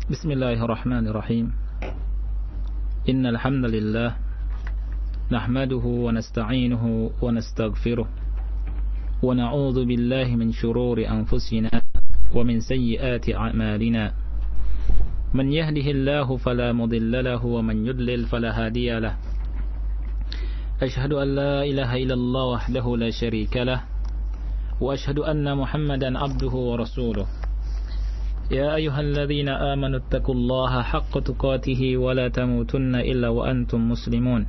Bismillahirrahmanirrahim. Innal hamdalillah nahmaduhu wa nasta'inuhu wa nastaghfiruh wa na'udzu billahi min shururi anfusina wa min sayyiati a'malina. Man yahdihillahu fala mudilla lahu wa man yudlil fala hadiya lahu. Ashhadu an la ilaha illallah wahdahu la syarika lah wa ashhadu anna Muhammadan abduhu wa rasuluh. يا أيها الذين آمنوا اتقوا الله حق تقاته ولا تموتن إلا وأنتم مسلمون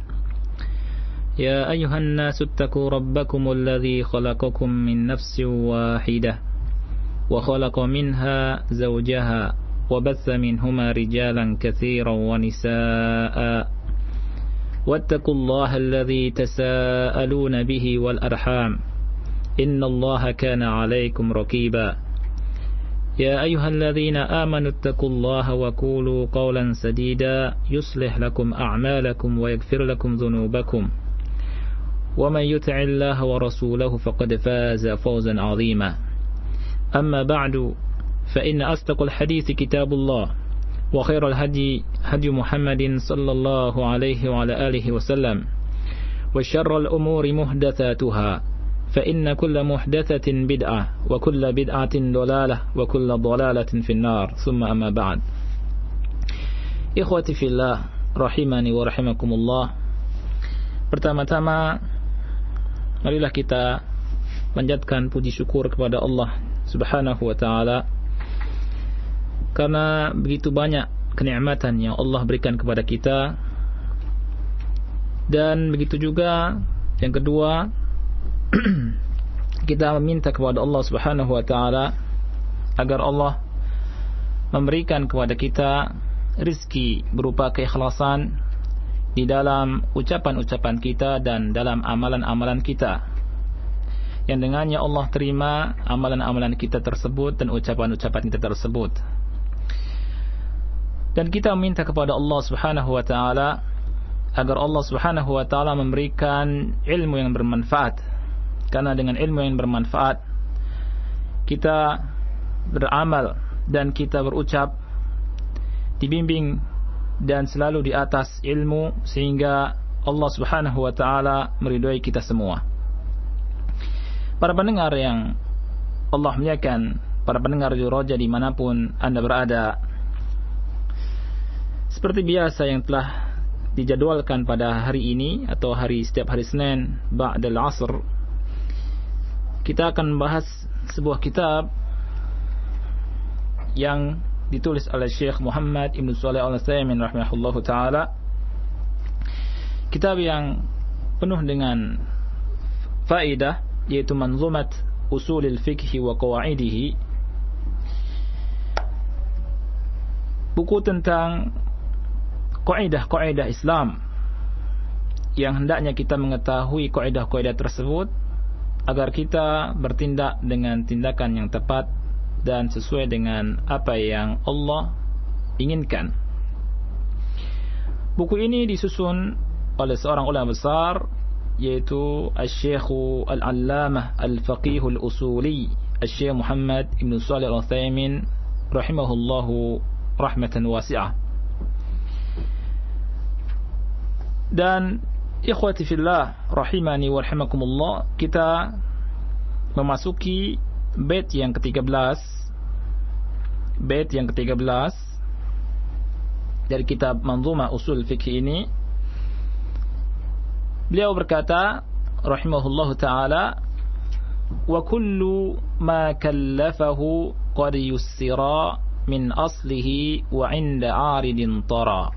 يا أيها الناس اتقوا ربكم الذي خلقكم من نفس واحدة وخلق منها زوجها وبث منهما رجالا كثيرا ونساء واتقوا الله الذي تساءلون به والأرحام إن الله كان عليكم رقيبا يا أيها الذين آمنوا اتقوا الله وقولوا قولا سديدا يصلح لكم أعمالكم ويغفر لكم ذنوبكم ومن يطع الله ورسوله فقد فاز فوزا عظيما أما بعد فإن أصدق الحديث كتاب الله وخير الهدي هدي محمد صلى الله عليه وعلى آله وسلم وشر الأمور محدثاتها فإن كل محدثة بدعة وكل بدعة ضلالة وكل ضلالة في النار ثم أما بعد. Ikhwati fillah rahimani wa rahimakumullah. Pertama-tama marilah kita panjatkan puji syukur kepada Allah Subhanahu wa taala karena begitu banyak kenikmatan yang Allah berikan kepada kita. Dan begitu juga yang kedua, kita meminta kepada Allah Subhanahu wa taala agar Allah memberikan kepada kita rizki berupa keikhlasan di dalam ucapan-ucapan kita dan dalam amalan-amalan kita, yang dengannya Allah terima amalan-amalan kita tersebut dan ucapan-ucapan kita tersebut. Dan kita meminta kepada Allah Subhanahu wa taala agar Allah Subhanahu wa taala memberikan ilmu yang bermanfaat. Karena dengan ilmu yang bermanfaat kita beramal dan kita berucap dibimbing dan selalu di atas ilmu, sehingga Allah Subhanahu wa taala meridhai kita semua. Para pendengar yang Allah muliakan, para pendengar Roja dimanapun Anda berada, seperti biasa yang telah dijadwalkan pada hari ini atau setiap hari Senin ba'dal asr, kita akan membahas sebuah kitab yang ditulis oleh Syekh Muhammad Ibn Shalih Al-Utsaimin rahimahullahu ta'ala. Kitab yang penuh dengan faedah, yaitu Manzumat Usulil Fiqh wa Qawaidihi. Buku tentang kaidah-kaidah Islam yang hendaknya kita mengetahui kaidah-kaidah tersebut agar kita bertindak dengan tindakan yang tepat dan sesuai dengan apa yang Allah inginkan. Buku ini disusun oleh seorang ulama besar, yaitu Al-Syekh Al-Allamah Al-Faqih Al-Usuli Al-Syekh Muhammad Ibn Shalih Al-Utsaimin rahimahullahu rahmatan wasi'ah. Dan ikhwati fillah rahimani wa rahimakumullah, kita memasuki bait yang ke-13 dari kitab Manzumah Usul Fiqh ini. Beliau berkata rahimahullahu ta'ala, wa kullu ma kallafahu qad yussira min aslihi wa 'inda 'aridin tara,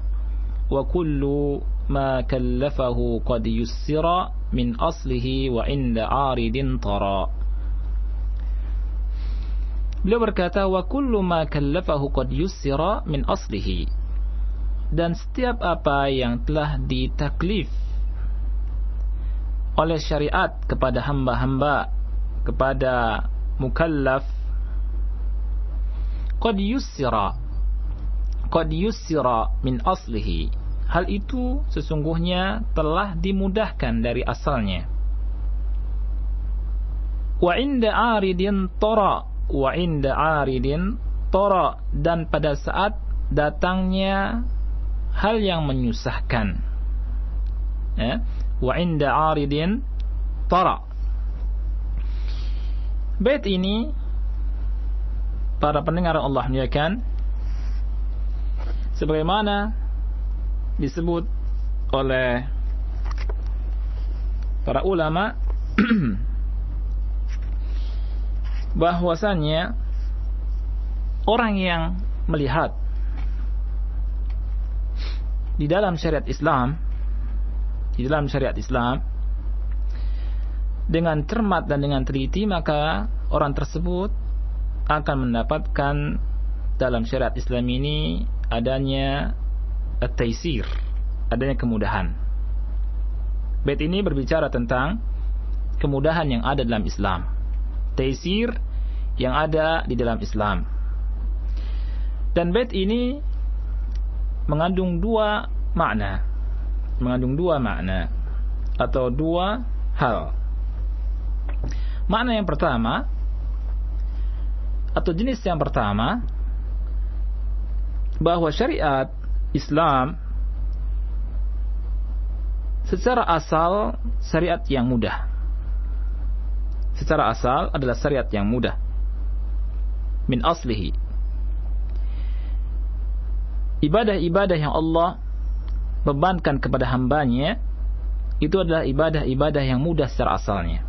wa kullu ma kallafahu qad yussira min aslihi wa 'inda 'aridin tara. Beliau berkata, wa kullu ma kallafahu qad yussira min aslihi, dan setiap apa yang telah ditaklif oleh syariat kepada hamba-hamba, kepada mukallaf, qad yussira min aslihi, hal itu sesungguhnya telah dimudahkan dari asalnya. Wa 'inda 'aridin tara, dan pada saat datangnya hal yang menyusahkan, ya, wa inda aridin tara. Bait ini para pendengar Allah muliakan, sebagaimana disebut oleh para ulama bahwasannya orang yang melihat di dalam syariat Islam, dengan cermat dan dengan teliti, maka orang tersebut akan mendapatkan dalam syariat Islam ini adanya at-taisir, adanya kemudahan. Bait ini berbicara tentang kemudahan yang ada dalam Islam, taisir yang ada di dalam Islam. Dan bait ini mengandung dua makna atau dua hal. Makna yang pertama atau jenis yang pertama, bahwa syariat Islam secara asal syariat yang mudah. Secara asal adalah syariat yang mudah. Min aslihi. Ibadah-ibadah yang Allah bebankan kepada hambanya itu adalah ibadah-ibadah yang mudah secara asalnya.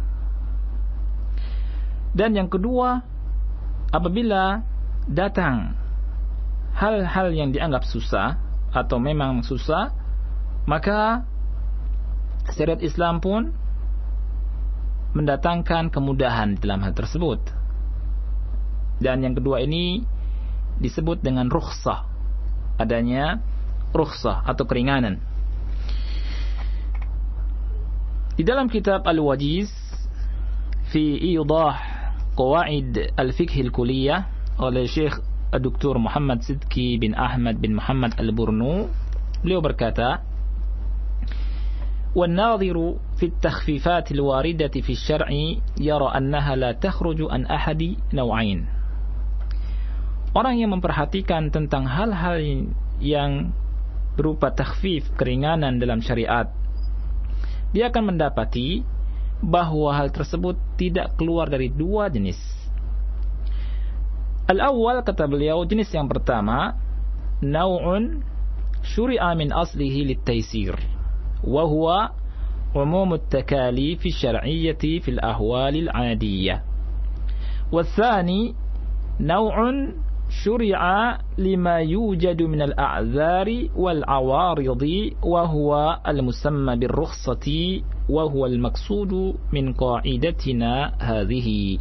Dan yang kedua, apabila datang hal-hal yang dianggap susah atau memang susah, maka syariat Islam pun mendatangkan kemudahan dalam hal tersebut. Dan yang kedua ini disebut dengan rukhsah, adanya rukhsah atau keringanan. Di dalam kitab Al-Wajiz fi idah qawaid al-fiqh al-kulliyah oleh Syekh Dr. Muhammad Sidki bin Ahmad bin Muhammad Al-Burnu, beliau berkata, وَالنَّاظِرُ فِي التَّخْفِيفَاتِ الْوَارِدَةِ فِي الشَّرْعِ يَرَى أَنَّهَا لَا تَخْرُجُ عَنْ أَحَدِ نَوْعَيْنِ. Orang yang memperhatikan tentang hal-hal yang berupa takhfif, keringanan dalam syariat, dia akan mendapati bahwa hal tersebut tidak keluar dari dua jenis. Al-awwal, kata beliau, jenis yang pertama, naw'un syuri'a min aslihi lit-taysir, wa huwa umum at-takalif asy-syar'iyyah fil ahwal al-'adiyyah. Watsani naw'un syuri'a lima yujadu min al-a'dzari wal-'awarid, wa huwa al-musamma bir-rukhsati, wa huwa al-maqsudu min qa'idatina hadhihi.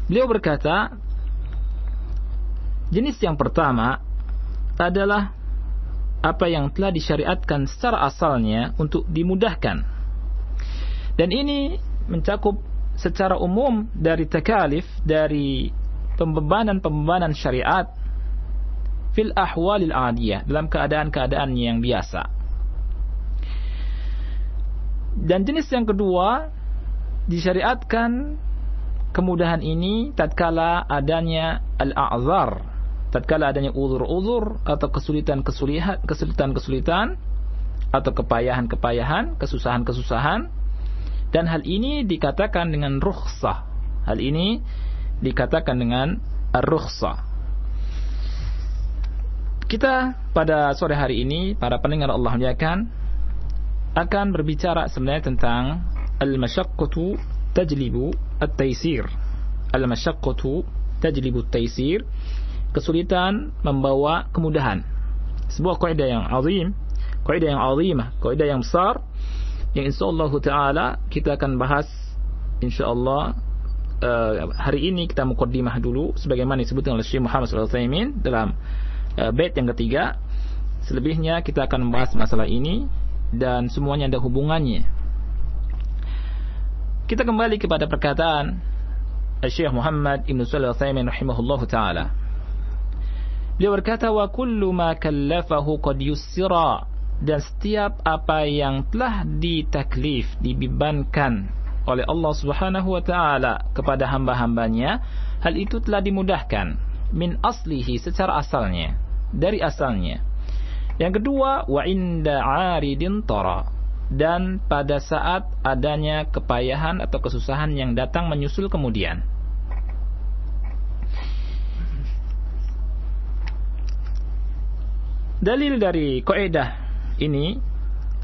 Beliau berkata, jenis yang pertama adalah apa yang telah disyariatkan secara asalnya untuk dimudahkan. Dan ini mencakup secara umum dari takalif, dari pembebanan syariat fil ahwalil adiyah, dalam keadaan-keadaan yang biasa. Dan jenis yang kedua, disyariatkan kemudahan ini tatkala adanya al-a'zar, tatkala adanya uzur-uzur atau kesulitan-kesulitan atau kepayahan-kepayahan, kesusahan-kesusahan, dan hal ini dikatakan dengan rukhsah. Hal ini dikatakan dengan ar-rukhsah. Kita pada sore hari ini, para pendengar Allah muliakan, akan berbicara sebenarnya tentang al-masyaqqatu tajlibu at-taysir. Al-masyaqqatu tajlibu at-taysir, kesulitan membawa kemudahan. Sebuah kaidah yang azim, kaidah yang azimah, kaidah yang besar, yang insyaallah taala kita akan bahas insyaallah. Hari ini kita muqaddimah dulu sebagaimana disebutkan oleh Syekh Muhammad sallallahu alaihi wasallam dalam bait yang ketiga. Selebihnya kita akan membahas masalah ini dan semuanya ada hubungannya. Kita kembali kepada perkataan Syekh Muhammad Ibn Shalih Al-Utsaimin rahimahullahu taala. Dia berkata, wa kullu ma kallafahu qad yussira, dan setiap apa yang telah ditaklif, dibebankan oleh Allah Subhanahu wa taala kepada hamba-hambanya, hal itu telah dimudahkan. min aslihi, secara asalnya, dari asalnya. Yang kedua, wa inda 'aridin tara, dan pada saat adanya kepayahan atau kesusahan yang datang menyusul kemudian. Dalil dari kaidah ini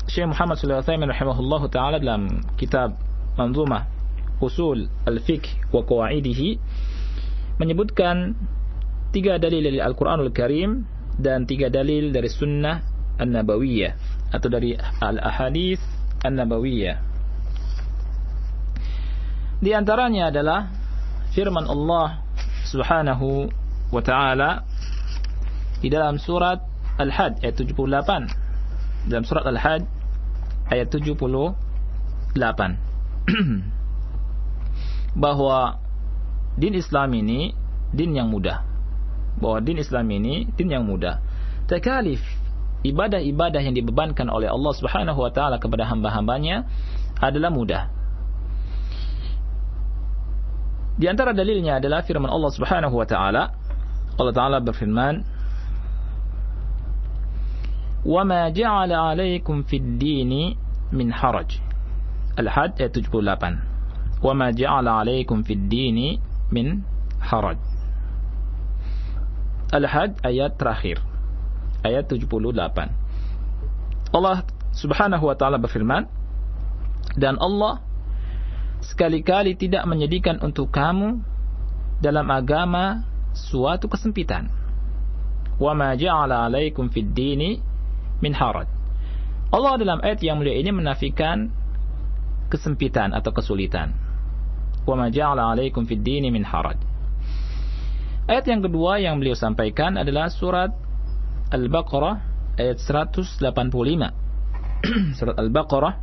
Syekh Muhammad Shalih Al-Utsaimin rahimahullahu taala dalam kitab Manzumah Usul Al-Fiqh wa Qawaidihi menyebutkan 3 dalil dari Al-Qur'anul Karim dan 3 dalil dari Sunnah An-Nabawiyah atau dari Al-Ahadits An-Nabawiyah. Di antaranya adalah firman Allah Subhanahu wa taala di dalam surat Al-Hajj ayat 78. Dalam surat Al-Hajj ayat 78 bahwa din Islam ini din yang mudah. Bahwa din Islam ini din yang mudah. Takalif, ibadah-ibadah yang dibebankan oleh Allah Subhanahu wa taala kepada hamba-hambanya adalah mudah. Di antara dalilnya adalah firman Allah Subhanahu wa taala. Allah taala berfirman, وَمَا جَعَلَ عَلَيْكُمْ فِي الدِّينِ مِنْ حَرَجٍ. Al-Hajj ayat 78. وَمَا جَعَلَ عَلَيْكُمْ فِي الدِّينِ مِنْ حَرَجٍ. Al-Hajj ayat terakhir, ayat 78. Allah Subhanahu wa taala berfirman, dan Allah sekali-kali tidak menjadikan untuk kamu dalam agama suatu kesempitan. وَمَا جَعَلَ عَلَيْكُمْ فِي الدِّينِ min haraj. Allah dalam ayat yang mulia ini menafikan kesempitan atau kesulitan. Wa ma ja'ala 'alaikum fid dini min haraj. Ayat yang kedua yang beliau sampaikan adalah surat Al-Baqarah ayat 185. Surat Al-Baqarah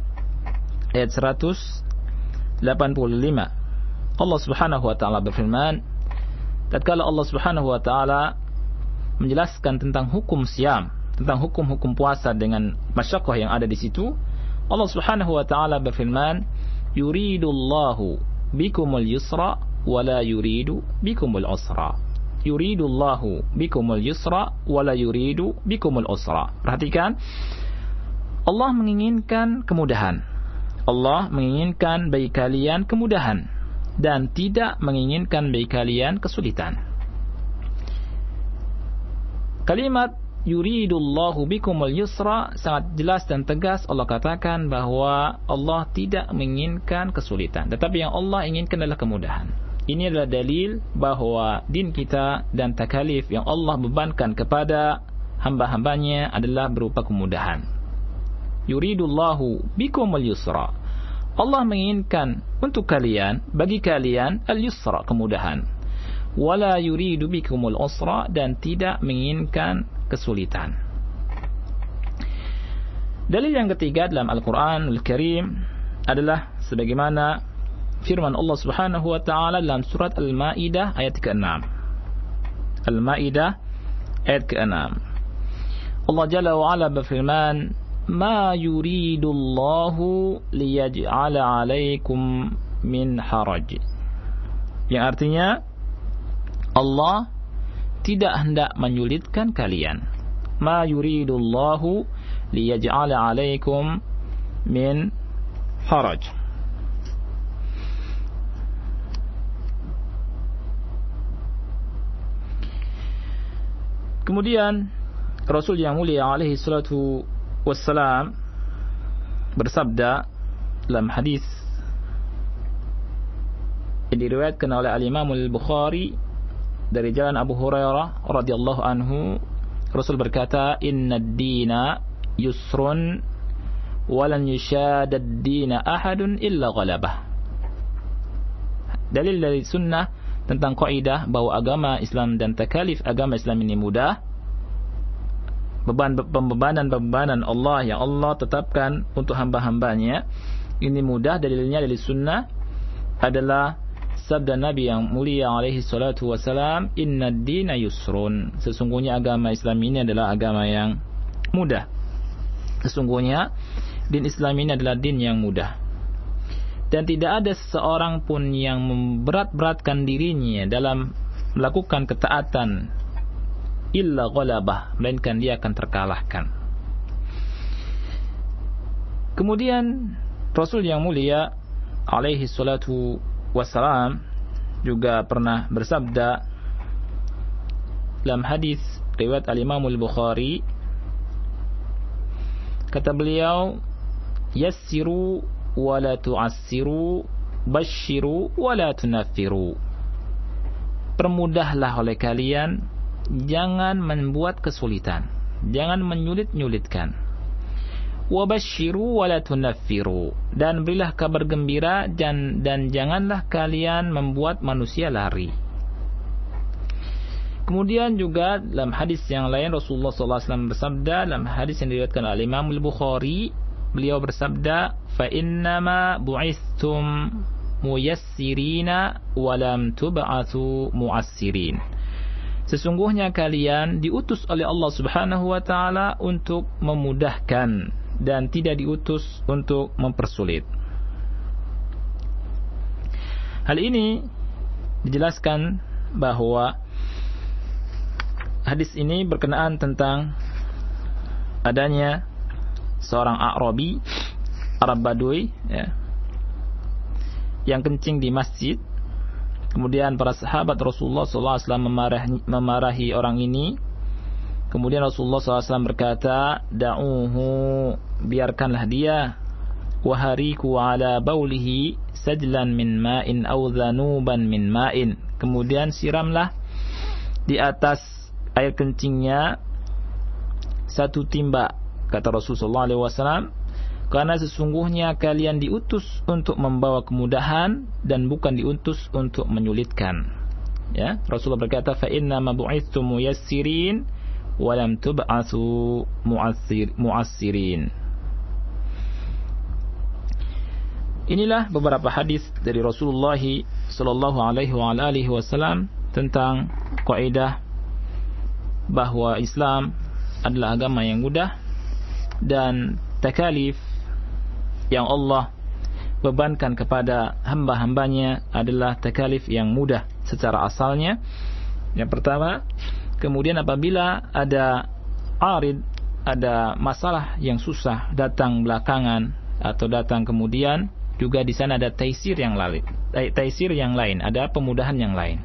ayat 185. Allah Subhanahu wa taala berfirman, tatkala Allah Subhanahu wa taala menjelaskan tentang hukum siam, tentang hukum-hukum puasa dengan masyaqqah yang ada di situ, Allah Subhanahu wa taala berfirman, yuridullahu bikumul yusra wa la yuridu bikumul usra. Yuridullahu bikumul yusra wa la yuridu bikumul usra. Perhatikan, Allah menginginkan kemudahan. Allah menginginkan bagi kalian kemudahan dan tidak menginginkan bagi kalian kesulitan. Kalimat yuridullahu bikumul yusra sangat jelas dan tegas. Allah katakan bahwa Allah tidak menginginkan kesulitan, tetapi yang Allah inginkan adalah kemudahan. Ini adalah dalil bahwa din kita dan takalif yang Allah bebankan kepada hamba-hambanya adalah berupa kemudahan. Yuridullahu bikumul yusra. Allah menginginkan untuk kalian, bagi kalian al-yusra, kemudahan. Wala yuridu bikumul usra, dan tidak menginginkan kesulitan. Dalil yang ketiga dalam Al-Quran Al-Karim adalah sebagaimana firman Allah Subhanahu wa taala dalam surat Al-Maidah ayat ke-6. Al-Maidah ayat ke-6. Allah Jalla wa Ala berfirman, "Ma yuridullahu liyaj'ala 'alaikum min haraj." Yang artinya Allah tidak hendak menyulitkan kalian. Ma yuridullahu liyaj'ala 'alaikum min haraj. Kemudian Rasul yang mulia alaihi salatu wassalam bersabda dalam hadis yang diriwayatkan oleh Al-Imam Al-Bukhari dari jalan Abu Hurairah radhiyallahu anhu, Rasul berkata, "Innad dina yusrun wa lan yushadad dina ahadun illa ghalabah." Dalil dari sunnah tentang kaidah bahwa agama Islam dan takalif agama Islam ini mudah. Pembebanan Allah yang Allah tetapkan untuk hamba-hambanya ini mudah. Dalilnya dari sunnah adalah sabda Nabi yang mulia alaihi salatu wasalam, "Innad dina yusrun." Sesungguhnya agama Islam ini adalah agama yang mudah. Sesungguhnya din Islam ini adalah din yang mudah. Dan tidak ada seseorang pun yang memberat-beratkan dirinya dalam melakukan ketaatan illa ghalabah, melainkan dia akan terkalahkan. Kemudian Rasul yang mulia alaihi salatu wassalam juga pernah bersabda dalam hadis riwayat al-Imam al-Bukhari, kata beliau, yassiru wa la tu'assiru, basyiru wa la tunaffiru. Permudahlah oleh kalian, jangan membuat kesulitan, jangan menyulit-nyulitkan. Wa basyiru wa la tunaffiru, dan berilah kabar gembira dan janganlah kalian membuat manusia lari. Kemudian juga dalam hadis yang lain Rasulullah SAW bersabda, dalam hadis yang diriwayatkan oleh Imam al-Bukhari, beliau bersabda, fa innama bu'istum muyassirina wa lam tub'atsu mu'assirin. Sesungguhnya kalian diutus oleh Allah Subhanahu wa taala untuk memudahkan dan tidak diutus untuk mempersulit. Hal ini dijelaskan bahwa hadis ini berkenaan tentang adanya seorang A'rabi, Arab Badui, ya, yang kencing di masjid. Kemudian para sahabat Rasulullah SAW memarahi orang ini. Kemudian Rasulullah SAW berkata, da'uhu, biarkanlah dia. Wahariku ala baulihi sajlan min ma'in aw dhanuban min ma'in. Kemudian siramlah di atas air kencingnya satu timba, kata Rasulullah SAW, karena sesungguhnya kalian diutus untuk membawa kemudahan dan bukan diutus untuk menyulitkan. Ya, Rasulullah berkata, fa inna ma bu'ithtum muyassirin wa lam tub'atsu mu'assirin. Inilah beberapa hadis dari Rasulullah sallallahu alaihi wasallam tentang kaidah bahwa Islam adalah agama yang mudah dan takalif yang Allah bebankan kepada hamba-hambanya adalah takalif yang mudah secara asalnya. Yang pertama, kemudian apabila ada arid, ada masalah yang susah datang belakangan atau datang kemudian, juga di sana ada taisir yang lain, ada pemudahan yang lain.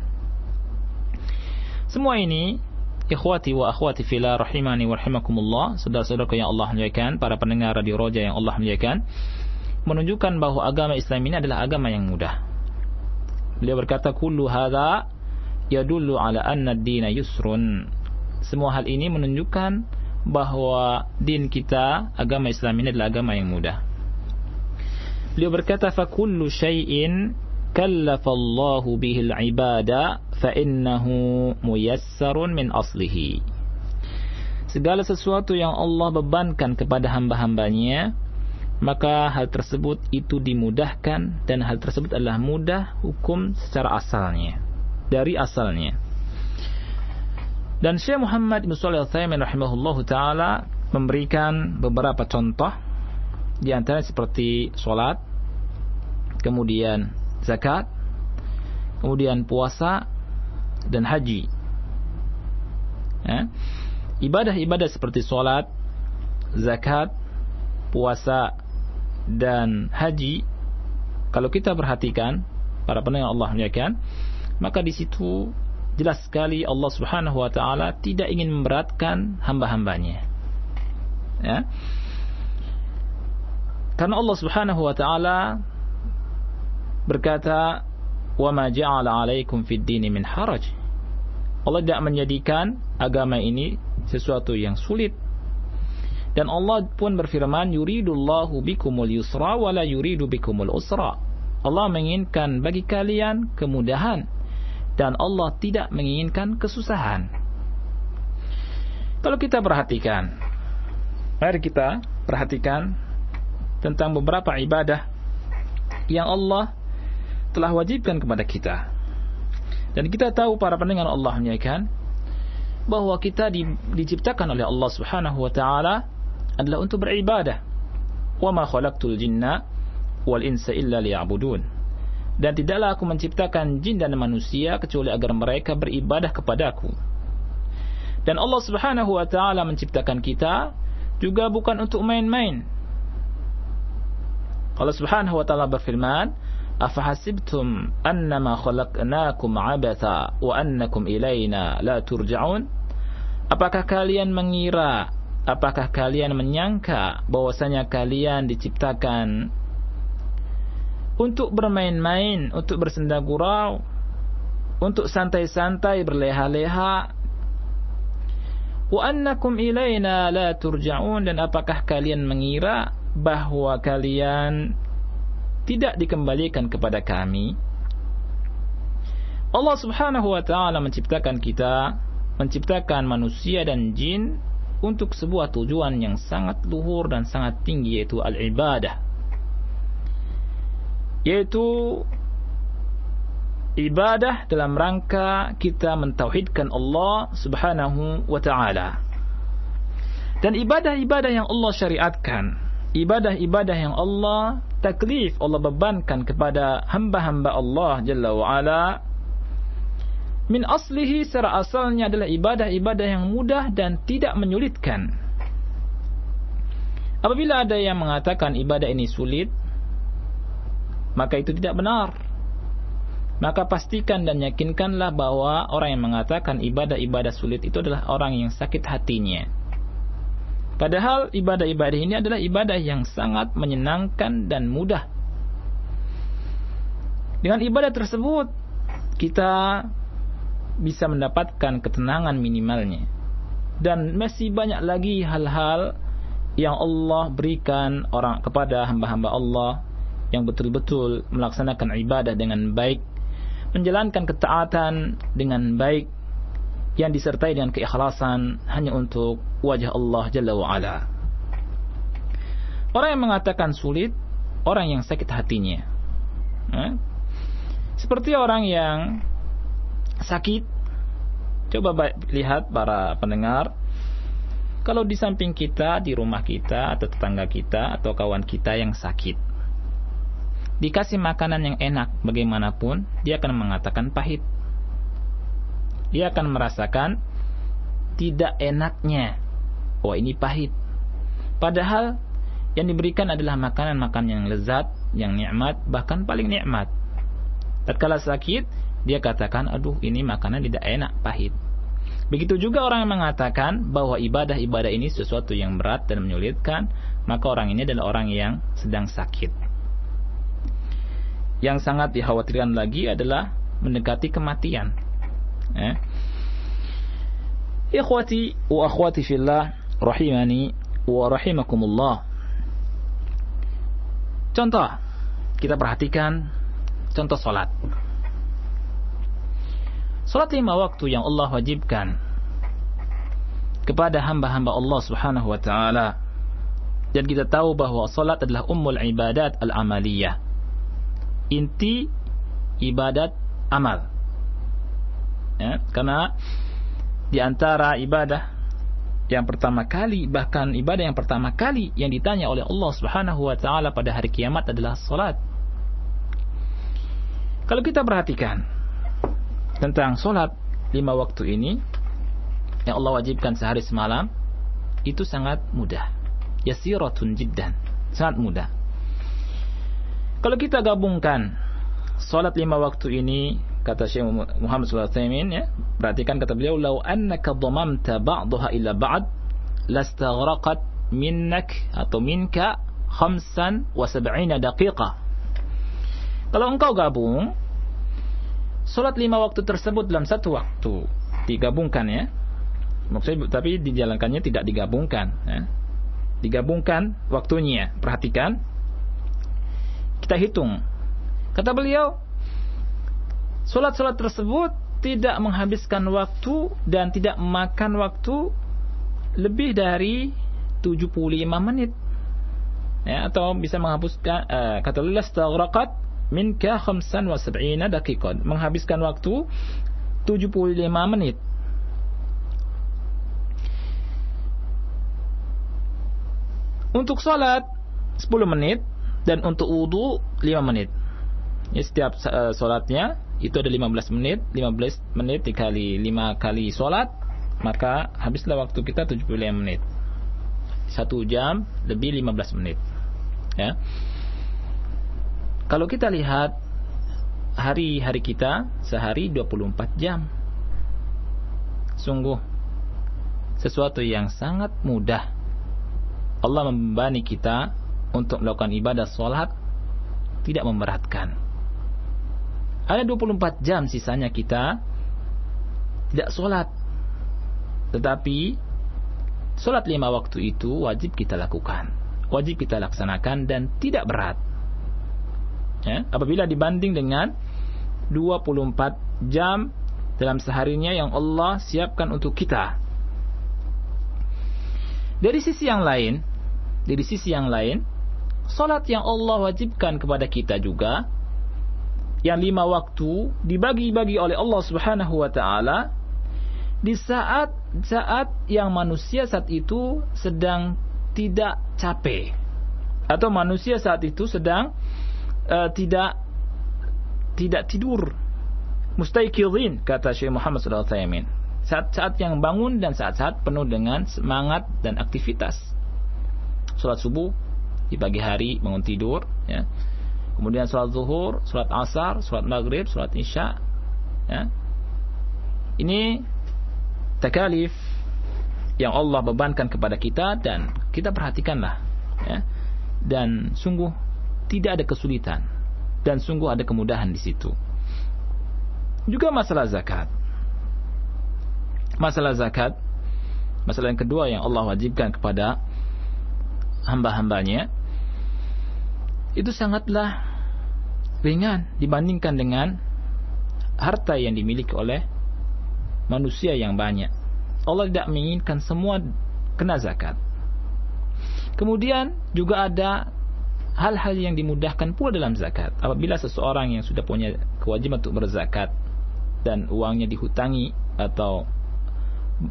Semua ini, ikhwati wa akhwati fillah rahimani wa rahimakumullah, saudara-saudaraku yang Allah muliakan, para pendengar Radio Roja yang Allah muliakan, menunjukkan bahwa agama Islam ini adalah agama yang mudah. Beliau berkata, kullu hadza yadullu ala anna ad-dina yusrun. Semua hal ini menunjukkan bahwa din kita, agama Islam ini adalah agama yang mudah. Beliau berkata, fa kullu syai'in kallafallahu bihil ibada fa innahu muyassarun min aslihi. Segala sesuatu yang Allah bebankan kepada hamba-hambanya, maka hal tersebut itu dimudahkan, dan hal tersebut adalah mudah hukum secara asalnya, dari asalnya. Dan Syekh Muhammad bin Shalih Al-Utsaimin rahimahullahu taala memberikan beberapa contoh, di antara seperti salat, kemudian zakat, kemudian puasa dan haji. Ya. Ibadah-ibadah seperti salat, zakat, puasa dan haji, kalau kita perhatikan, para pendengar Allah muliakan, maka di situ jelas sekali Allah Subhanahu wa taala tidak ingin memberatkan hamba-hambanya. Ya. Karena Allah Subhanahu wa taala berkata, "Wa ma ja'ala 'alaikum fid dini min haraj." Allah tidak menjadikan agama ini sesuatu yang sulit. Dan Allah pun berfirman, "Yuridullahu bikumul yusra wa la yuridu bikumul usra." Allah menginginkan bagi kalian kemudahan dan Allah tidak menginginkan kesusahan. Kalau kita perhatikan, mari kita perhatikan tentang beberapa ibadah yang Allah telah wajibkan kepada kita. Dan kita tahu, para pendengar Allah muliakan, bahwa kita diciptakan oleh Allah Subhanahu wa taala adalah untuk beribadah. Wa ma khalaqtul jinna wal insa illa liya'budun. Dan tidaklah aku menciptakan jin dan manusia kecuali agar mereka beribadah kepadaku. Dan Allah Subhanahu wa ta'ala menciptakan kita juga bukan untuk main-main. Allah Subhanahu wa ta'ala berfirman, "Afahasibtum annama khalaqnakum 'abatha wa annakum ilaina la turja'un?" Apakah kalian mengira, apakah kalian menyangka bahwasanya kalian diciptakan untuk bermain-main, untuk bersenda gurau, untuk santai-santai berleha-leha? Wa annakum ilaina la turja'un, dan apakah kalian mengira bahwa kalian tidak dikembalikan kepada kami? Allah Subhanahu wa ta'ala menciptakan kita, menciptakan manusia dan jin untuk sebuah tujuan yang sangat luhur dan sangat tinggi, yaitu al-ibadah, yaitu ibadah dalam rangka kita mentauhidkan Allah Subhanahu wa ta'ala. Dan ibadah-ibadah yang Allah syariatkan, ibadah-ibadah yang Allah taklif, Allah bebankan kepada hamba-hamba Allah Jalla wa'ala, min aslihi, secara asalnya adalah ibadah-ibadah yang mudah dan tidak menyulitkan. Apabila ada yang mengatakan ibadah ini sulit, maka itu tidak benar. Maka pastikan dan yakinkanlah bahwa orang yang mengatakan ibadah-ibadah sulit itu adalah orang yang sakit hatinya. Padahal ibadah-ibadah ini adalah ibadah yang sangat menyenangkan dan mudah. Dengan ibadah tersebut kita bisa mendapatkan ketenangan minimalnya. Dan masih banyak lagi hal-hal yang Allah berikan orang kepada hamba-hamba Allah yang betul-betul melaksanakan ibadah dengan baik, menjalankan ketaatan dengan baik, yang disertai dengan keikhlasan hanya untuk wajah Allah Jalla wa'ala. Orang yang mengatakan sulit, orang yang sakit hatinya. Seperti orang yang sakit. Coba lihat para pendengar, kalau di samping kita, di rumah kita, atau tetangga kita, atau kawan kita yang sakit, dikasih makanan yang enak bagaimanapun, dia akan mengatakan pahit. Dia akan merasakan tidak enaknya. Oh, ini pahit. Padahal yang diberikan adalah makanan-makanan yang lezat, yang nikmat, bahkan paling nikmat. Tatkala sakit, dia katakan, aduh ini makanan tidak enak, pahit. Begitu juga orang yang mengatakan bahwa ibadah-ibadah ini sesuatu yang berat dan menyulitkan, maka orang ini adalah orang yang sedang sakit. Yang sangat dikhawatirkan lagi adalah mendekati kematian. Ikhwati wa akhwati fillah, rahimani wa rahimakumullah. Contoh, kita perhatikan contoh salat. Salat 5 waktu yang Allah wajibkan kepada hamba-hamba Allah Subhanahu wa ta'ala. Dan kita tahu bahwa salat adalah ummul ibadat al-amaliyah, inti ibadat amal. Karena di antara ibadah yang pertama kali, bahkan ibadah yang pertama kali yang ditanya oleh Allah Subhanahu wa ta'ala pada hari kiamat adalah salat. Kalau kita perhatikan tentang salat 5 waktu ini yang Allah wajibkan sehari semalam, itu sangat mudah. Yasiratun jiddan, sangat mudah. Kalau kita gabungkan salat 5 waktu ini, kata Syekh Muhammad sallallahu alaihi wasallam, ya, perhatikan kata beliau, "Lau annaka dhamamta ba'daha ila ba'd lastaghraqat minnak atau minka 75 daqiqah." Kalau engkau gabung salat 5 waktu tersebut dalam satu waktu, digabungkan, ya. Maksudnya, tapi dijalankannya tidak digabungkan, ya. Digabungkan waktunya. Perhatikan. Kita hitung. Kata beliau, salat-salat tersebut tidak menghabiskan waktu dan tidak memakan waktu lebih dari 75 menit. Ya, atau bisa menghapuskan, kata beliau, staghraqat minka 75 daqiqah, menghabiskan waktu 75 menit. Untuk salat 10 menit dan untuk wudu 5 menit. Ya, setiap solatnya itu ada 15 menit. 15 menit dikali 5 kali solat, maka habislah waktu kita 75 menit. 1 jam lebih 15 menit. Ya. Kalau kita lihat hari-hari kita, sehari 24 jam. Sungguh sesuatu yang sangat mudah. Allah membebani kita untuk melakukan ibadah salat, tidak memberatkan. Ada 24 jam sisanya kita tidak salat. Tetapi salat 5 waktu itu wajib kita lakukan, wajib kita laksanakan dan tidak berat. Ya, apabila dibanding dengan 24 jam dalam seharinya yang Allah siapkan untuk kita. Dari sisi yang lain, salat yang Allah wajibkan kepada kita juga, yang 5 waktu dibagi-bagi oleh Allah Subhanahu wa taala di saat yang manusia saat itu sedang tidak capek, atau manusia saat itu sedang tidak tidur, mustaiqidhin, kata Syekh Muhammad sallallahu alaihi wasallam. Saat-saat yang bangun dan saat-saat penuh dengan semangat dan aktivitas. Salat subuh di pagi hari, bangun tidur, ya. Kemudian salat zuhur, salat asar, salat maghrib, salat isya, ya. Ini takalif yang Allah bebankan kepada kita, dan kita perhatikanlah, ya. Dan sungguh tidak ada kesulitan, dan sungguh ada kemudahan di situ. Juga masalah zakat. Masalah zakat, masalah yang kedua yang Allah wajibkan kepada hamba-hambanya, itu sangatlah ringan dibandingkan dengan harta yang dimiliki oleh manusia yang banyak. Allah tidak menginginkan semua kena zakat. Kemudian juga ada hal-hal yang dimudahkan pula dalam zakat. Apabila seseorang yang sudah punya kewajiban untuk berzakat dan uangnya dihutangi atau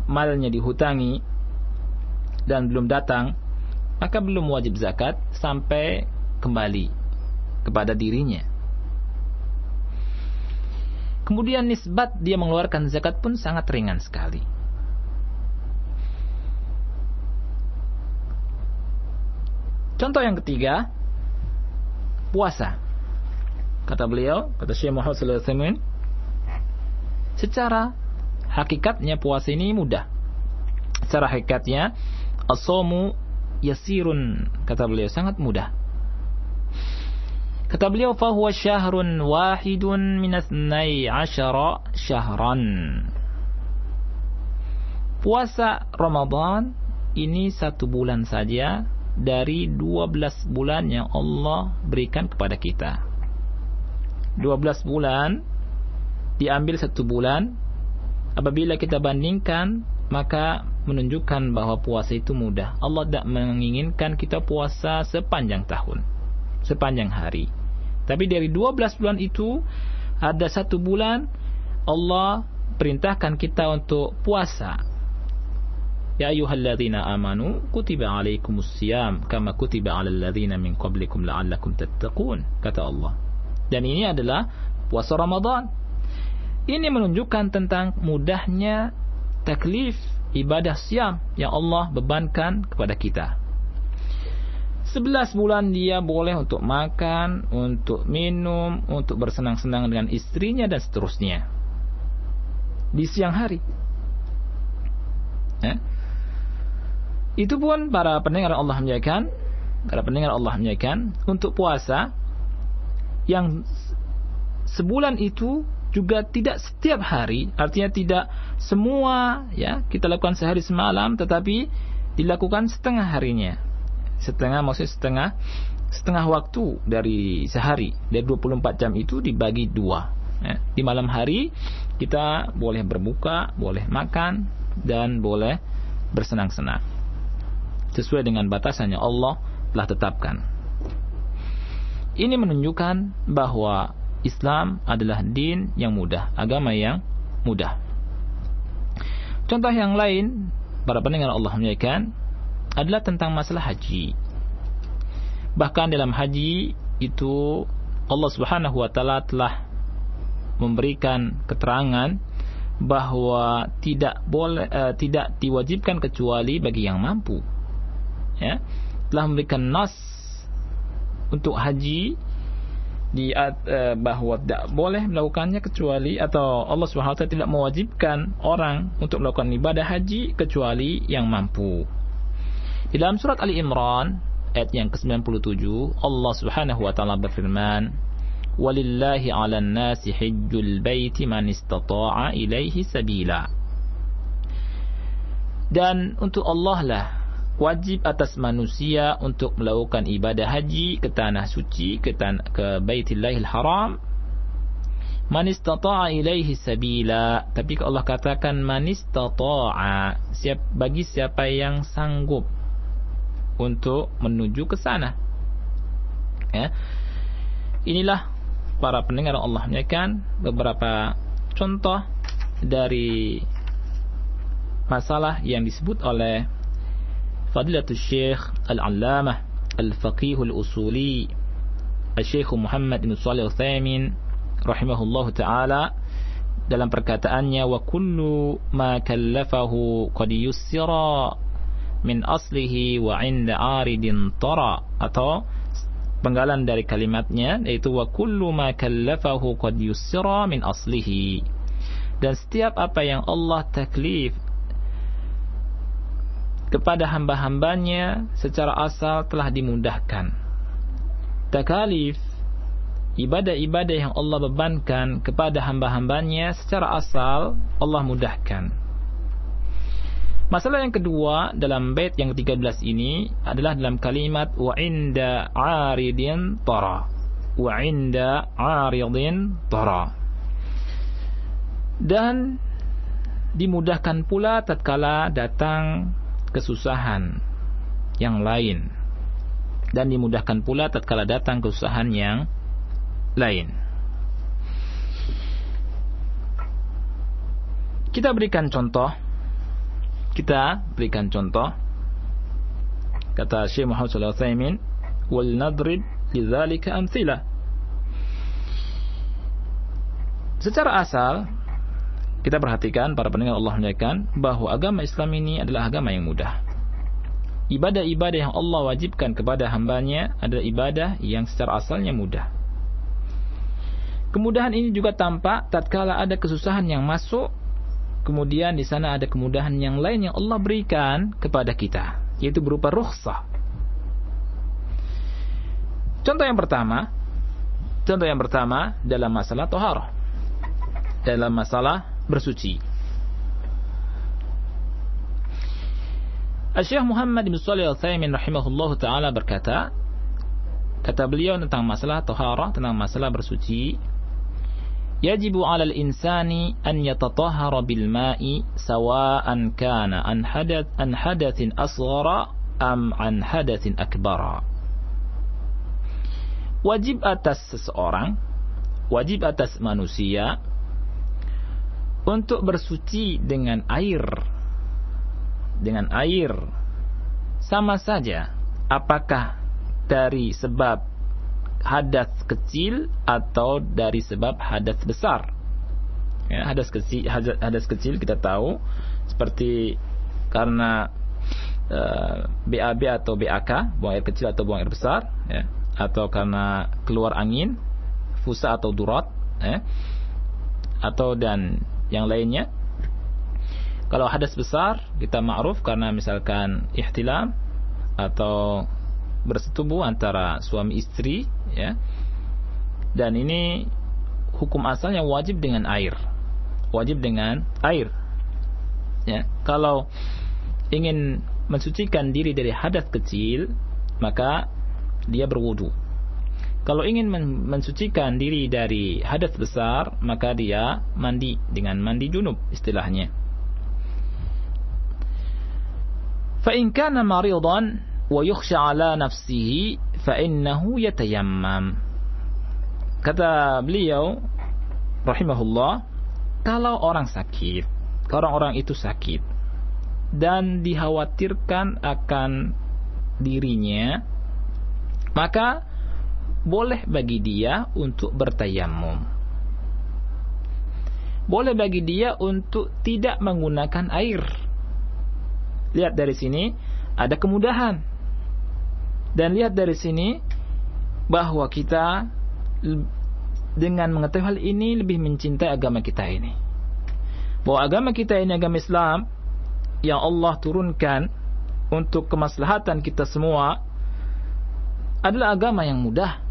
malnya dihutangi dan belum datang, maka belum wajib zakat sampai kembali kepada dirinya. Kemudian nisbat dia mengeluarkan zakat pun sangat ringan sekali. Contoh yang ketiga, puasa. Kata beliau, kata Syekh Muhammad sallallahu alaihi wasallam, secara hakikatnya puasa ini mudah. Secara hakikatnya as-shaumu yasirun, kata beliau, sangat mudah. Kata beliau, fa huwa syahrun wahidun min 12 syahran. Puasa Ramadan ini 1 bulan saja dari 12 bulan yang Allah berikan kepada kita. 12 bulan diambil 1 bulan, apabila kita bandingkan, maka menunjukkan bahwa puasa itu mudah. Allah tidak menginginkan kita puasa sepanjang tahun, sepanjang hari. Tapi dari 12 bulan itu ada 1 bulan Allah perintahkan kita untuk puasa. Ya ayyuhalladzina amanu kutiba alaikumus siyam kama kutiba alal ladzina min qablikum la'allakum tattaqun, kata Allah. Dan ini adalah puasa Ramadan. Ini menunjukkan tentang mudahnya taklif ibadah siyam yang Allah bebankan kepada kita. 11 bulan dia boleh untuk makan, untuk minum, untuk bersenang-senang dengan istrinya dan seterusnya di siang hari. Ya. Itu pun para pendengar Allah muliakan, untuk puasa yang sebulan itu juga tidak setiap hari, artinya tidak semua ya kita lakukan sehari semalam, tetapi dilakukan setengah harinya. Setengah waktu dari sehari, dari 24 jam itu dibagi 2 ya. Di malam hari kita boleh berbuka, boleh makan, dan boleh bersenang-senang sesuai dengan batasan yang Allah telah tetapkan. Ini menunjukkan bahwa Islam adalah din yang mudah, agama yang mudah. Contoh yang lain, para pendengar Allah muliakan, adalah tentang masalah haji. Bahkan dalam haji itu Allah Subhanahu wa taala telah memberikan keterangan bahwa tidak diwajibkan kecuali bagi yang mampu. Ya, telah memberikan nas untuk haji bahwa tidak boleh melakukannya kecuali, atau Allah Subhanahu wa taala tidak mewajibkan orang untuk melakukan ibadah haji kecuali yang mampu. Di dalam surat Ali Imran ayat yang ke-97, Allah Subhanahu wa taala berfirman, "Walillahi 'alan nasi hajjul baiti man istata'a ilaihi sabila." Dan untuk Allah lah wajib atas manusia untuk melakukan ibadah haji ke tanah suci, ke Baitillahil Haram, man istata'a ilaihi sabila. Tapi Allah katakan man istata'a, bagi siapa yang sanggup untuk menuju ke sana. Ya. Inilah para pendengar Allah menyatakan beberapa contoh dari masalah yang disebut oleh Fadilatul Syekh Al-Allamah Al-Faqih Al-Usuli Al-Syekh Muhammad bin Shalih Al-Utsaimin rahimahullahu ta'ala dalam perkataannya, wa kullu ma kallafahu qad yussira min aslihi wa 'inda 'aridin tara, atau penggalan dari kalimatnya yaitu wa kullu ma kallafahu qad yussira min aslihi, dan setiap apa yang Allah taklif kepada hamba-hambanya secara asal telah dimudahkan. Takalif, ibadah-ibadah yang Allah bebankan kepada hamba-hambanya secara asal Allah mudahkan. Masalah yang kedua dalam bait yang ke-13 ini adalah dalam kalimat wa inda 'aridin tara. Wa inda 'aridin tara. Dan dimudahkan pula tatkala datang kesusahan yang lain, dan dimudahkan pula tatkala datang kesusahan yang lain. Kita berikan contoh. Kata Syekh Muhammad Shalih Al-Utsaimin, wal nadrib lidzalika amtsilah. Secara asal kita perhatikan para pendengar Allah menyatakan bahwa agama Islam ini adalah agama yang mudah. Ibadah-ibadah yang Allah wajibkan kepada hambanya adalah ibadah yang secara asalnya mudah. Kemudahan ini juga tampak tatkala ada kesusahan yang masuk, kemudian di sana ada kemudahan yang lain yang Allah berikan kepada kita, yaitu berupa rukhsah. Contoh yang pertama dalam masalah taharah, dalam masalah bersuci. Syekh Muhammad bin Shalih Al-Utsaimin rahimahullahu taala berkata, kata beliau tentang masalah taharah, tentang masalah bersuci, yajibu 'alal insani an yatatahhara bil ma'i sawa'an kana an hadatsin asghara am an hadatsin akbara. Wajib atas seseorang, wajib atas manusia untuk bersuci dengan air sama saja apakah dari sebab hadas kecil atau dari sebab hadas besar. Ya, hadas kecil kita tahu seperti karena BAB atau BAK, buang air kecil atau buang air besar, ya, atau karena keluar angin, fusa atau durat, ya, atau dan yang lainnya. Kalau hadas besar kita ma'ruf karena misalkan ihtilam atau bersetubuh antara suami istri, ya. Dan ini hukum asalnya wajib dengan air. Ya. Kalau ingin mensucikan diri dari hadas kecil, maka dia berwudu. Kalau ingin mensucikan diri dari hadas besar, maka dia mandi dengan mandi junub istilahnya. Fa in kana maridan wa yukhsha ala nafsihi fa innahu yatayammam. Kata beliau rahimahullah, kalau orang orang itu sakit dan dikhawatirkan akan dirinya, maka boleh bagi dia untuk bertayamum. Boleh bagi dia untuk tidak menggunakan air. Lihat dari sini ada kemudahan. Dan lihat dari sini bahwa kita dengan mengetahui hal ini lebih mencintai agama kita ini. Bahwa agama kita ini agama Islam yang Allah turunkan untuk kemaslahatan kita semua adalah agama yang mudah.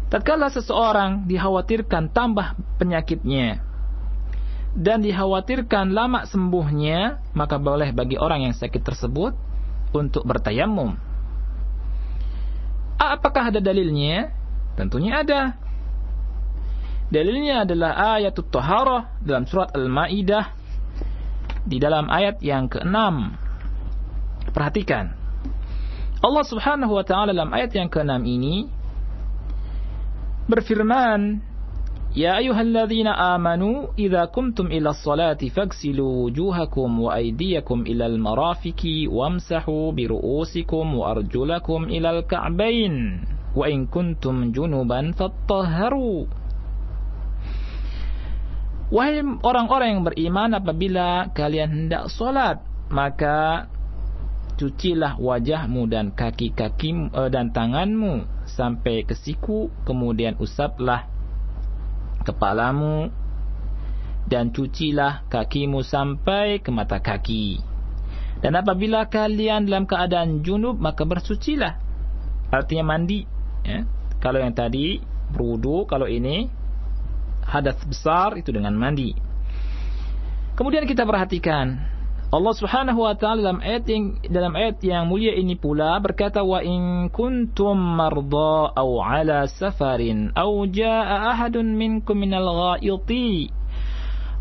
Tatkala seseorang dikhawatirkan tambah penyakitnya dan dikhawatirkan lama sembuhnya, maka boleh bagi orang yang sakit tersebut untuk bertayamum. Apakah ada dalilnya? Tentunya ada. Dalilnya adalah ayatut taharah dalam surat Al-Maidah di dalam ayat yang ke-6. Perhatikan. Allah Subhanahu wa taala dalam ayat yang ke-6 ini berfirman, Ya ayyuhalladzina amanu idza qumtum ila sholati faghsilu wujuhakum wa aydiyakum ilal marafiqi wamsahu bi ru'usikum wa arjulakum ilal ka'bayn wa in kuntum junuban fattahharu. Wahai orang-orang yang beriman, apabila kalian hendak salat, maka cucilah wajahmu dan kaki-kaki dan tanganmu sampai ke siku, kemudian usaplah kepalamu dan cucilah kakimu sampai ke mata kaki. Dan apabila kalian dalam keadaan junub, maka bersucilah. Artinya mandi, ya. Kalau yang tadi berwudu, kalau ini hadas besar itu dengan mandi. Kemudian kita perhatikan Allah Subhanahu wa taala dalam ayat yang mulia ini pula berkata, wa in kuntum marda aw ala safarin aw jaa ahadun minkum minal ghaiti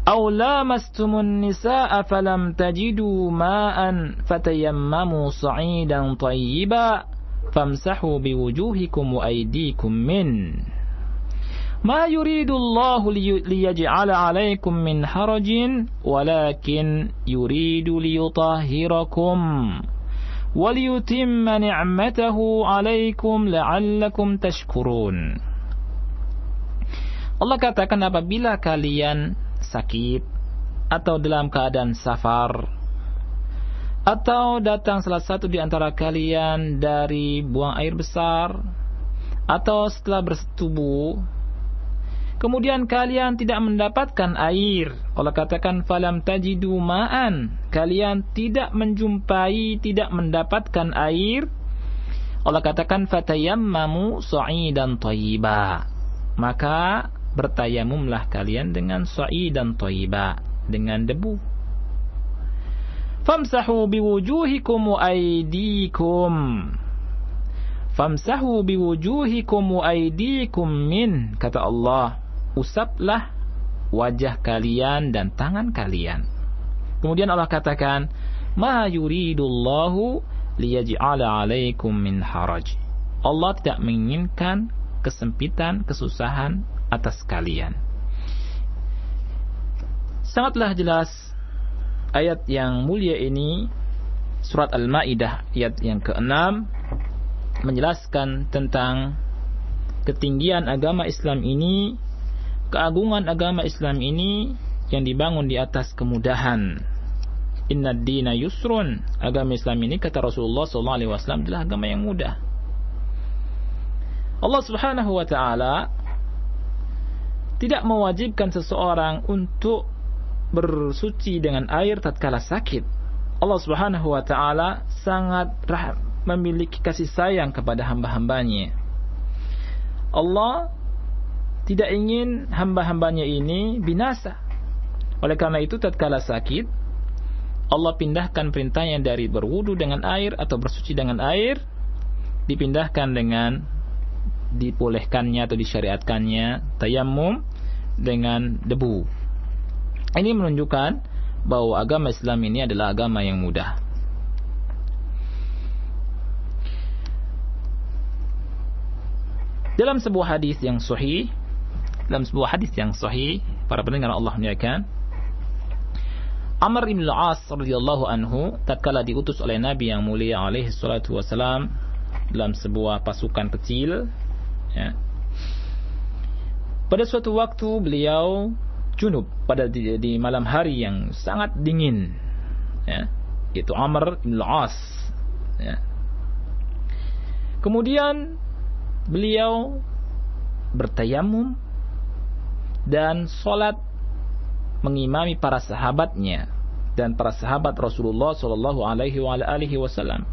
aw lamastumun nisaa falam tajidu ma'an fatayammamu sa'idan tayyiban famsahu biwujuhikum wa aydikum min Ma yuridullahu liyaj'ala 'alaikum min harajin walakin yuridu liyutahhirakum wa liyutimma ni'matahu 'alaikum la'allakum tashkurun. Allah katakan apabila kalian sakit atau dalam keadaan safar atau datang salah satu di antara kalian dari buang air besar atau setelah bersetubuh, kemudian kalian tidak mendapatkan air, Allah katakan falam tajidu ma'an, kalian tidak menjumpai, tidak mendapatkan air, Allah katakan fatayammamu sa'idan thayyiba, maka bertayamumlah kalian dengan sa'idan thayyiba, dengan debu. Famsahu biwujuhikum wa aydikum, famsahu biwujuhikum wa aydikum min, kata Allah, usaplah wajah kalian dan tangan kalian. Kemudian Allah katakan, ma yuridullahu liyaj'ala 'alaikum min haraj. Allah tidak menginginkan kesempitan, kesusahan atas kalian. Sangatlah jelas ayat yang mulia ini, surat Al-Maidah ayat yang ke-6, menjelaskan tentang ketinggian agama Islam ini, keagungan agama Islam ini yang dibangun di atas kemudahan. Inna ad-dina yusrun. Agama Islam ini, kata Rasulullah SAW, adalah agama yang mudah. Allah Subhanahu wa ta'ala tidak mewajibkan seseorang untuk bersuci dengan air tatkala sakit. Allah Subhanahu wa ta'ala sangat memiliki kasih sayang kepada hamba-hambanya. Allah tidak ingin hamba-hambanya ini binasa. Oleh karena itu tatkala sakit, Allah pindahkan perintahnya dari berwudu dengan air atau bersuci dengan air, dipindahkan dengan dibolehkannya atau disyariatkannya tayammum dengan debu. Ini menunjukkan bahwa agama Islam ini adalah agama yang mudah. Dalam sebuah hadis yang sahih, para pendengar Allah muliakan, Amr bin al-As radhiyallahu anhu tatkala diutus oleh Nabi yang mulia alaihi salatu wasalam dalam sebuah pasukan kecil, ya. Pada suatu waktu beliau junub pada di malam hari yang sangat dingin, ya. Itu Amr bin Al-As, ya. Kemudian beliau bertayamum dan sholat mengimami para sahabatnya dan para sahabat Rasulullah sallallahu alaihi wasallam.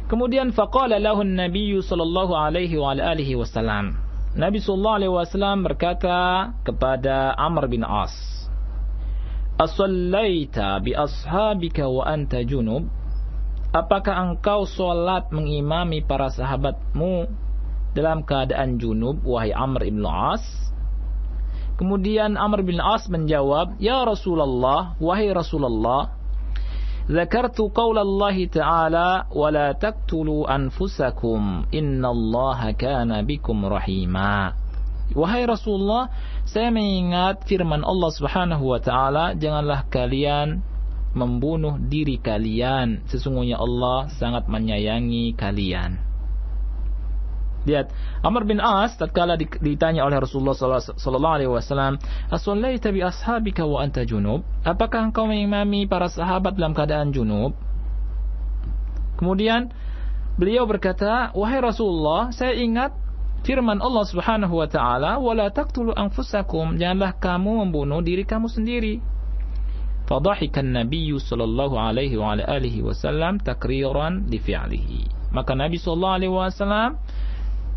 Kemudian faqala lahu an-nabiy sallallahu alaihi wasallam. Nabi sallallahu alaihi wasallam berkata kepada Amr bin As, "As-sallaita bi ashabika wa anta junub?" Apakah engkau salat mengimami para sahabatmu dalam keadaan junub, wahai Amr bin As? Kemudian Amr bin As menjawab, "Ya Rasulullah, wahai Rasulullah, zakartu qaulallahi ta'ala wa la taqtulu anfusakum innallaha kana bikum rahima." Wahai Rasulullah, saya mengingat firman Allah Subhanahu wa taala, janganlah kalian membunuh diri kalian, sesungguhnya Allah sangat menyayangi kalian. Lihat, Amr bin As tatkala ditanya oleh Rasulullah sallallahu alaihi wasallam, "As-sallaita bi ashabika wa anta junub?" Apakah engkau mengimami para sahabat dalam keadaan junub? Kemudian beliau berkata, "Wahai Rasulullah, saya ingat firman Allah Subhanahu wa taala, "Wa la taqtulu anfusakum," janganlah kamu membunuh diri kamu sendiri. Fadhahika an-nabiy sallallahu alaihi wa alihi wasallam takriran li fi'lihi. Maka Nabi sallallahu alaihi wasallam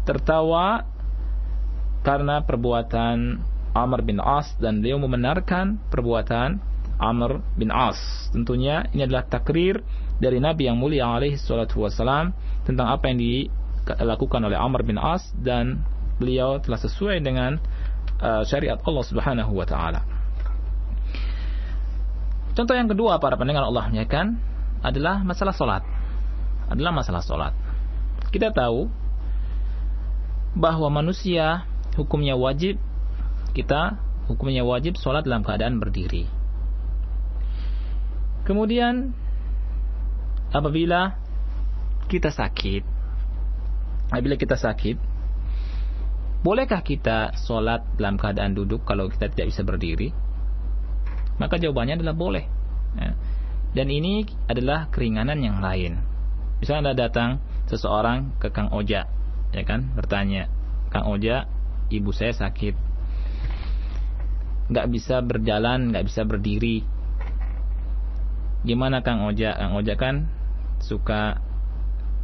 tertawa karena perbuatan Amr bin As dan beliau membenarkan perbuatan Amr bin As. Tentunya ini adalah takrir dari Nabi yang mulia alaihi salatu wasallam tentang apa yang dilakukan oleh Amr bin As, dan beliau telah sesuai dengan syariat Allah Subhanahu wa taala. Contoh yang kedua, para pendengar Allah muliakan, adalah masalah salat. Kita tahu bahwa manusia hukumnya wajib salat dalam keadaan berdiri. Kemudian apabila kita sakit, bolehkah kita salat dalam keadaan duduk kalau kita tidak bisa berdiri? Maka jawabannya adalah boleh, ya. Dan ini adalah keringanan yang lain. Misalnya ada datang seseorang ke Kang Oja, ya kan, bertanya, "Kang Oja, ibu saya sakit, nggak bisa berjalan, nggak bisa berdiri. Gimana Kang Oja?" Kang Oja kan suka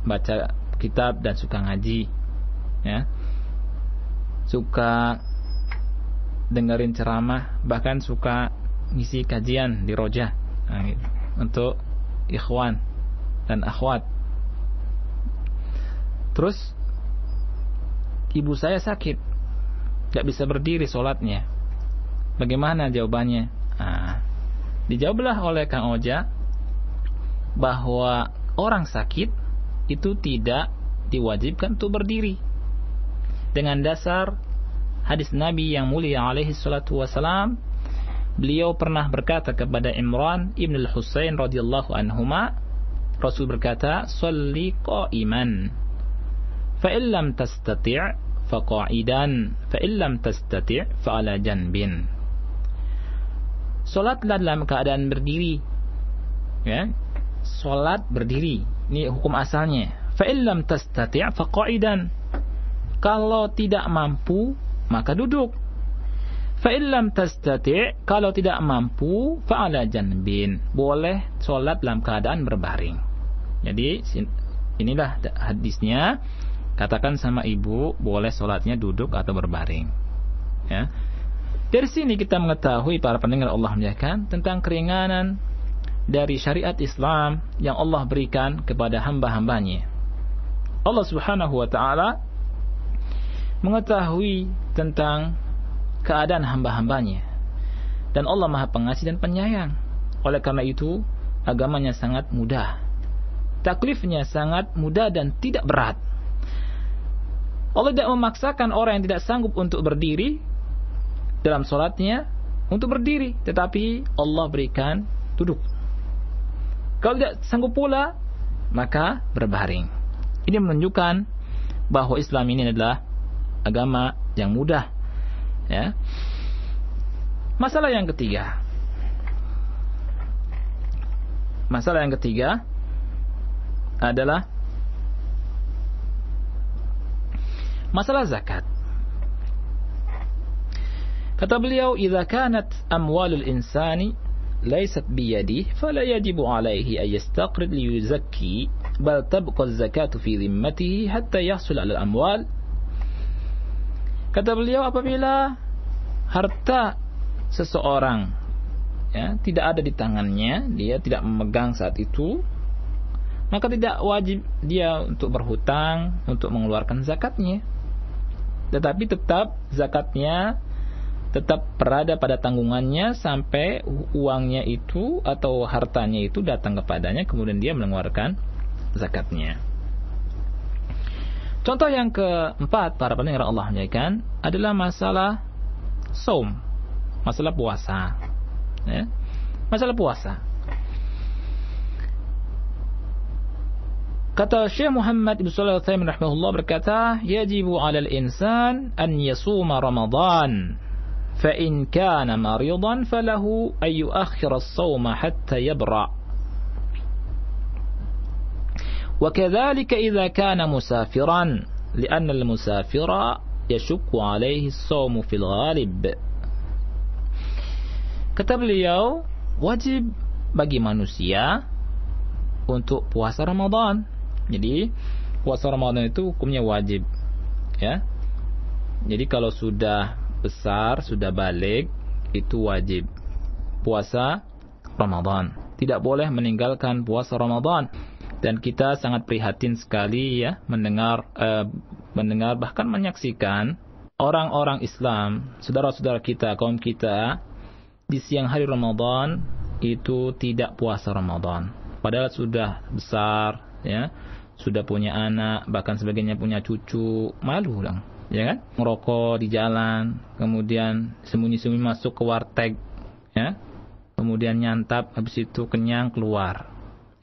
baca kitab dan suka ngaji, ya, suka dengerin ceramah, bahkan suka ngisi kajian di Rojah, nah, gitu, untuk ikhwan dan akhwat. Terus ibu saya sakit, gak bisa berdiri sholatnya, bagaimana jawabannya? Dijawablah oleh Kang Oja bahwa orang sakit itu tidak diwajibkan untuk berdiri, dengan dasar hadis Nabi yang mulia alaihi salatu wasalam. Beliau pernah berkata kepada Imran ibn al-Husain radhiyallahu anhuma, Rasul berkata, "Shalli qa'iman, fa in lam tastati' fa qa'idan, fa in lam tastati' fa ala janbin." Salatlah dalam keadaan berdiri, ya. Salat berdiri, ini hukum asalnya. Fa in lam tastati' fa qa'idan. Kalau tidak mampu, maka duduk. Fa in lam tastati', kalau tidak mampu, fa ala janbin. Boleh salat dalam keadaan berbaring. Jadi inilah hadisnya. Katakan sama ibu, boleh salatnya duduk atau berbaring, ya. Dari sini kita mengetahui, para pendengar Allah muliakan, tentang keringanan dari syariat Islam yang Allah berikan kepada hamba-hambanya. Allah Subhanahu wa ta'ala mengetahui tentang keadaan hamba-hambanya, dan Allah Maha Pengasih dan Penyayang. Oleh karena itu, agamanya sangat mudah, taklifnya sangat mudah dan tidak berat. Allah tidak memaksakan orang yang tidak sanggup untuk berdiri dalam sholatnya untuk berdiri, tetapi Allah berikan duduk. Kalau tidak sanggup pula, maka berbaring. Ini menunjukkan bahwa Islam ini adalah agama yang mudah, ya. Masalah yang ketiga adalah masalah zakat. Kata beliau, "Idza kanat amwalul insani laysat biyadihi fala yajibu alaihi an yastaqrid li yuzakki bal tabqa az-zakatu fi dhimmatihi hatta yahsul 'ala al-amwal." Kata beliau, apabila harta seseorang, ya, tidak ada di tangannya, dia tidak memegang saat itu, maka tidak wajib dia untuk berhutang untuk mengeluarkan zakatnya. Tetapi tetap zakatnya tetap berada pada tanggungannya sampai uangnya itu atau hartanya itu datang kepadanya, kemudian dia mengeluarkan zakatnya. Contoh yang keempat, para pendengar Allah muliakan, adalah masalah saum, masalah puasa, ya. Masalah puasa. Kata Syekh Muhammad Ibn Shalih Al-Utsaimin rahimahullah berkata, "Yajibu 'alal insan an yasuma Ramadan, fa in kana maridan falahu ay yu'akhkhira as-sawma hatta yabra. Wa kadzalika idza kana musafiran, li'anna al-musafira yashukku 'alayhi as-sawmu fil ghalib." Kata beliau, wajib bagi manusia untuk puasa Ramadan. Jadi puasa Ramadan itu hukumnya wajib, ya. Jadi kalau sudah besar, sudah balik, itu wajib puasa Ramadan. Tidak boleh meninggalkan puasa Ramadan. Dan kita sangat prihatin sekali, ya, mendengar bahkan menyaksikan orang-orang Islam, saudara-saudara kita, kaum kita, di siang hari Ramadan itu tidak puasa Ramadan. Padahal sudah besar, ya, sudah punya anak, bahkan sebagainya punya cucu, malu dong, ya kan? Merokok di jalan, kemudian sembunyi-sembunyi masuk ke warteg, ya, kemudian nyantap, habis itu kenyang keluar.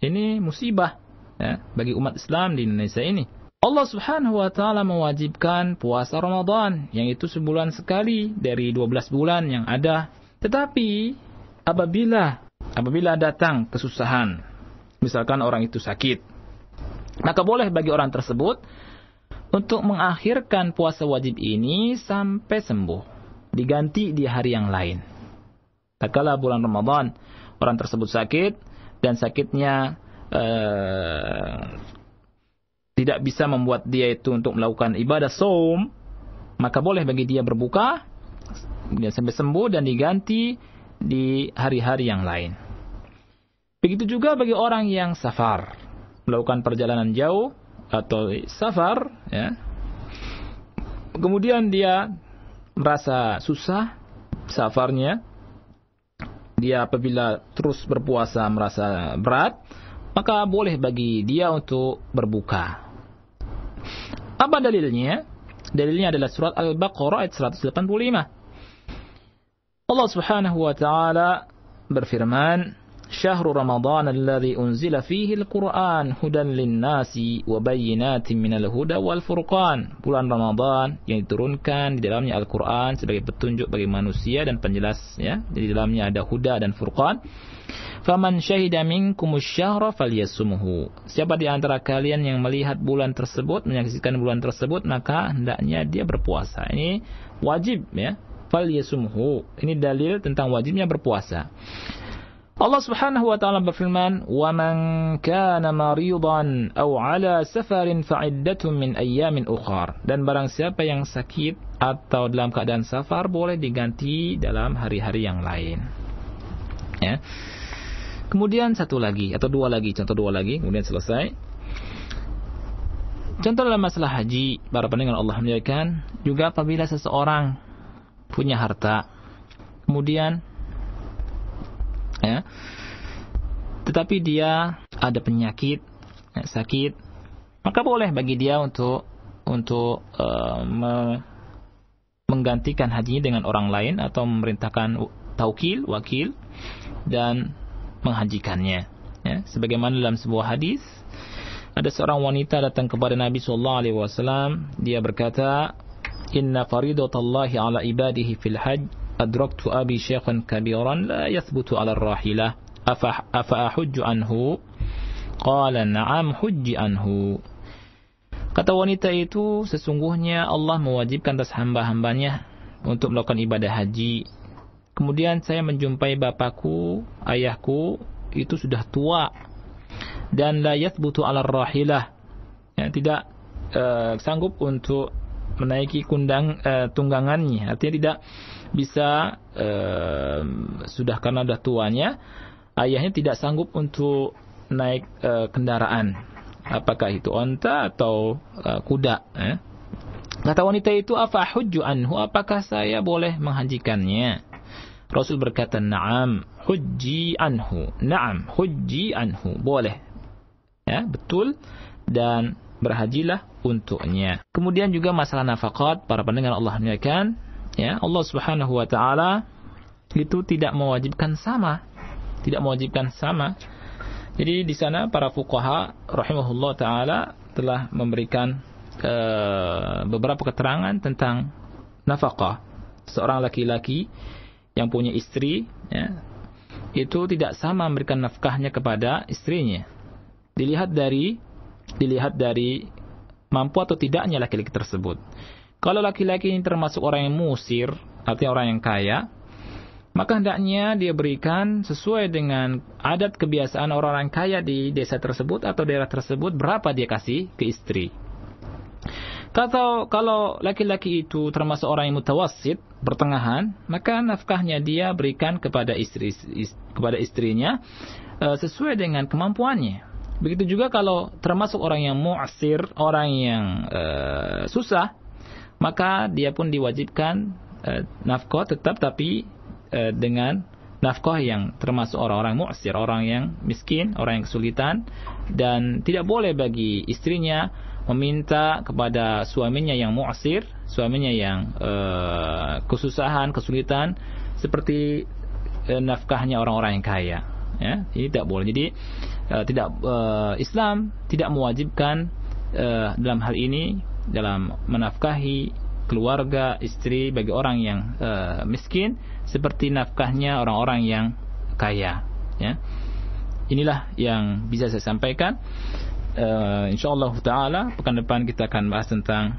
Ini musibah, ya, bagi umat Islam di Indonesia ini. Allah Subhanahu wa taala mewajibkan puasa Ramadan, yang itu sebulan sekali dari 12 bulan yang ada. Tetapi apabila datang kesusahan, misalkan orang itu sakit, maka boleh bagi orang tersebut untuk mengakhirkan puasa wajib ini sampai sembuh, diganti di hari yang lain. Tatkala bulan Ramadan orang tersebut sakit dan sakitnya tidak bisa membuat dia itu untuk melakukan ibadah saum, maka boleh bagi dia berbuka kemudian sampai sembuh dan diganti di hari-hari yang lain. Begitu juga bagi orang yang safar, melakukan perjalanan jauh atau safar, ya. Kemudian dia merasa susah safarnya, dia apabila terus berpuasa merasa berat, maka boleh bagi dia untuk berbuka. Apa dalilnya? Dalilnya adalah surat Al-Baqarah ayat 185. Allah Subhanahu wa taala berfirman, "Syahrul Ramadan alladzi unzila fihi al-Qur'an hudan lin-nasi wa bayyinatin minal huda wal furqan." Bulan Ramadan yang diturunkan di dalamnya Al-Qur'an sebagai petunjuk bagi manusia dan penjelas, ya. Di dalamnya ada huda dan furqan. "Faman syahida minkumus syahra falyasumhu." Siapa di antara kalian yang melihat bulan tersebut, menyaksikan bulan tersebut, maka hendaknya dia berpuasa. Ini wajib, ya. Falyasumhu. Ini dalil tentang wajibnya berpuasa. Allah Subhanahu wa taala berfirman, "Wa man kana maridan aw 'ala safarin fa'iddatun min ayyamin ukhar." Dan barang siapa yang sakit atau dalam keadaan safar boleh diganti dalam hari-hari yang lain. Ya. Kemudian contoh dua lagi, kemudian selesai. Contoh dalam masalah haji, para pendengar Allah muliakan, juga apabila seseorang punya harta, kemudian, ya, tetapi dia ada penyakit, ya, sakit, maka boleh bagi dia untuk menggantikan hajinya dengan orang lain atau memerintahkan wakil dan menghajikannya, ya. Sebagaimana dalam sebuah hadis ada seorang wanita datang kepada Nabi SAW. Dia berkata, Inna faridatallahi ala ibadihi fil hajj adraktu abi syekhan kabiran la yathbutu ala rahilah afa ahujju anhu. Qala na'am hujji anhu. Kata wanita itu, sesungguhnya Allah mewajibkan atas hamba-hambanya untuk melakukan ibadah haji. Kemudian saya menjumpai bapakku, ayahku itu sudah tua dan la yathbutu ala rahilah, ya, tidak sanggup untuk menaiki tunggangannya, artinya tidak bisa, sudah karena sudah tuanya, ayahnya tidak sanggup untuk naik kendaraan, apakah itu onta atau kuda. Kata wanita itu, afa hujju anhu, apakah saya boleh menghajikannya? Rasul berkata, na'am hujji anhu, na'am hujji anhu, boleh, ya, betul, dan berhajilah untuknya. Kemudian juga masalah nafaqat, para pendengar Allah muliakan, ya, Allah Subhanahu wa taala itu tidak mewajibkan sama. Jadi di sana para fuqaha rahimahullah taala telah memberikan beberapa keterangan tentang nafaqah. Seorang laki-laki yang punya istri, ya, itu tidak sama memberikan nafkahnya kepada istrinya. Dilihat dari mampu atau tidaknya laki-laki tersebut. Kalau laki-laki ini termasuk orang yang musir, artinya orang yang kaya, maka hendaknya dia berikan sesuai dengan adat kebiasaan orang-orang kaya di desa tersebut atau daerah tersebut, berapa dia kasih ke istri. Kalau laki-laki itu termasuk orang yang mutawassit, pertengahan, maka nafkahnya dia berikan kepada istrinya sesuai dengan kemampuannya. Begitu juga kalau termasuk orang yang mu'sir, orang yang susah, maka dia pun diwajibkan nafkah tetap, tapi dengan nafkah yang termasuk orang-orang mu'sir, orang yang miskin, orang yang kesulitan, dan tidak boleh bagi istrinya meminta kepada suaminya yang mu'sir, suaminya yang kesusahan, kesulitan, seperti nafkahnya orang-orang yang kaya. Ya, ini tidak boleh. Jadi Islam tidak mewajibkan dalam hal ini, dalam menafkahi keluarga, istri bagi orang yang miskin, seperti nafkahnya orang-orang yang kaya. Ya. Inilah yang bisa saya sampaikan. InsyaAllah ta'ala pekan depan kita akan bahas tentang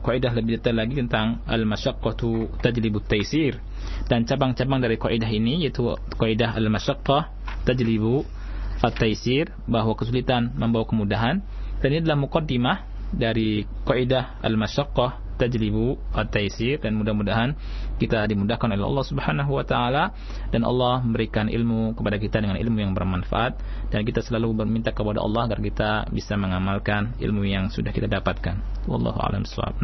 kaidah lebih detail lagi tentang al-masyaqqatu tajlibut taysir, dan cabang-cabang dari kaidah ini, yaitu kaidah al-masyaqqah tajlibu at-taysir, bahwa kesulitan membawa kemudahan. Dan ini adalah muqaddimah dari kaidah al-masyaqqah tajlibu at-taysir, dan mudah-mudahan kita dimudahkan oleh Allah Subhanahu wa taala, dan Allah memberikan ilmu kepada kita dengan ilmu yang bermanfaat, dan kita selalu meminta kepada Allah agar kita bisa mengamalkan ilmu yang sudah kita dapatkan. Wallahu a'lam bishawab.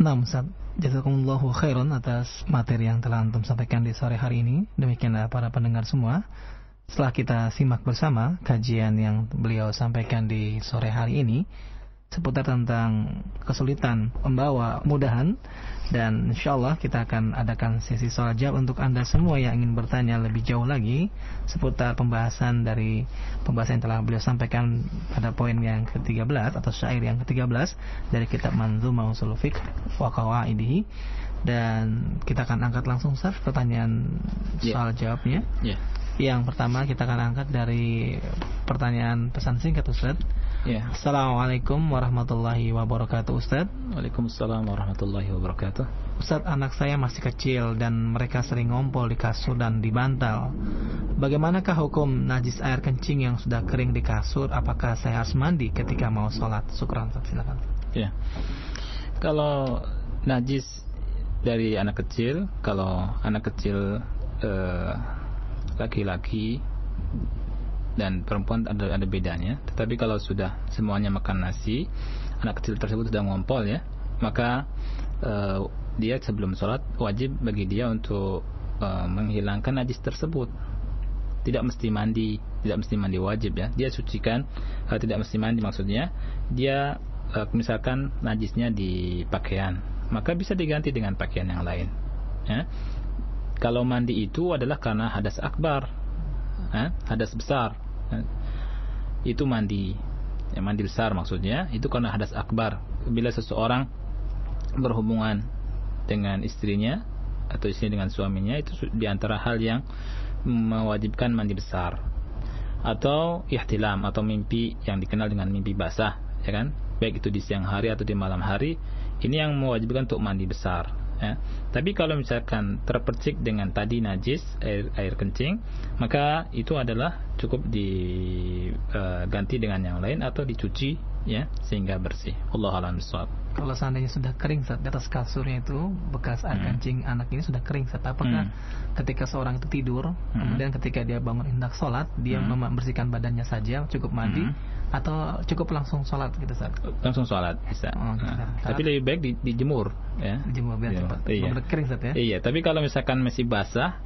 Nah, Ustaz, jazakumullahu khairan atas materi yang telah antum sampaikan di sore hari ini. Demikianlah para pendengar semua, setelah kita simak bersama kajian yang beliau sampaikan di sore hari ini seputar tentang kesulitan membawa kemudahan, dan insyaallah kita akan adakan sesi soal jawab untuk Anda semua yang ingin bertanya lebih jauh lagi seputar pembahasan yang telah beliau sampaikan pada poin yang ke-13 atau syair yang ke-13 dari kitab Manzumah Ushul Fiqh wa Qawaidihi. Dan kita akan angkat langsung, Ustaz, pertanyaan soal jawabnya. Yang pertama kita akan angkat dari pertanyaan pesan singkat, Ustaz. Assalamualaikum warahmatullahi wabarakatuh, Ustaz. Waalaikumsalam warahmatullahi wabarakatuh. Ustaz, anak saya masih kecil dan mereka sering ngompol di kasur dan di bantal. Bagaimanakah hukum najis air kencing yang sudah kering di kasur? Apakah saya harus mandi ketika mau sholat? Syukran, silakan. Ya. Kalau najis dari anak kecil, kalau anak kecil laki-laki dan perempuan ada bedanya. Tetapi kalau sudah semuanya makan nasi, anak kecil tersebut sudah ngompol, ya, maka dia sebelum sholat wajib bagi dia untuk menghilangkan najis tersebut. Tidak mesti mandi wajib, ya. Dia sucikan, tidak mesti mandi, maksudnya dia misalkan najisnya di pakaian, maka bisa diganti dengan pakaian yang lain, ya. Kalau mandi itu adalah karena hadas akbar, hadas besar, itu mandi. ya, mandi besar maksudnya, itu karena hadas akbar. Bila seseorang berhubungan dengan istrinya atau istri dengan suaminya, itu diantara hal yang mewajibkan mandi besar. Atau ihtilam, atau mimpi yang dikenal dengan mimpi basah, ya kan, baik itu di siang hari atau di malam hari, ini yang mewajibkan untuk mandi besar, ya. Tapi kalau misalkan terpercik dengan tadi najis, air kencing, maka itu adalah cukup diganti dengan yang lain atau dicuci, ya, sehingga bersih. Wallahu a'lam bishawab. Kalau seandainya sudah kering Ustaz, di atas kasurnya itu bekas air kencing anak ini sudah kering Ustaz, apakah ketika seorang itu tidur, kemudian ketika dia bangun hendak sholat, dia membersihkan badannya saja, cukup mandi, atau cukup langsung sholat gitu Ustaz? Langsung sholat bisa. Tapi lebih baik dijemur, ya. Dijemur biar cepat. Iya. Kering Ustaz, ya. Iya, tapi kalau misalkan masih basah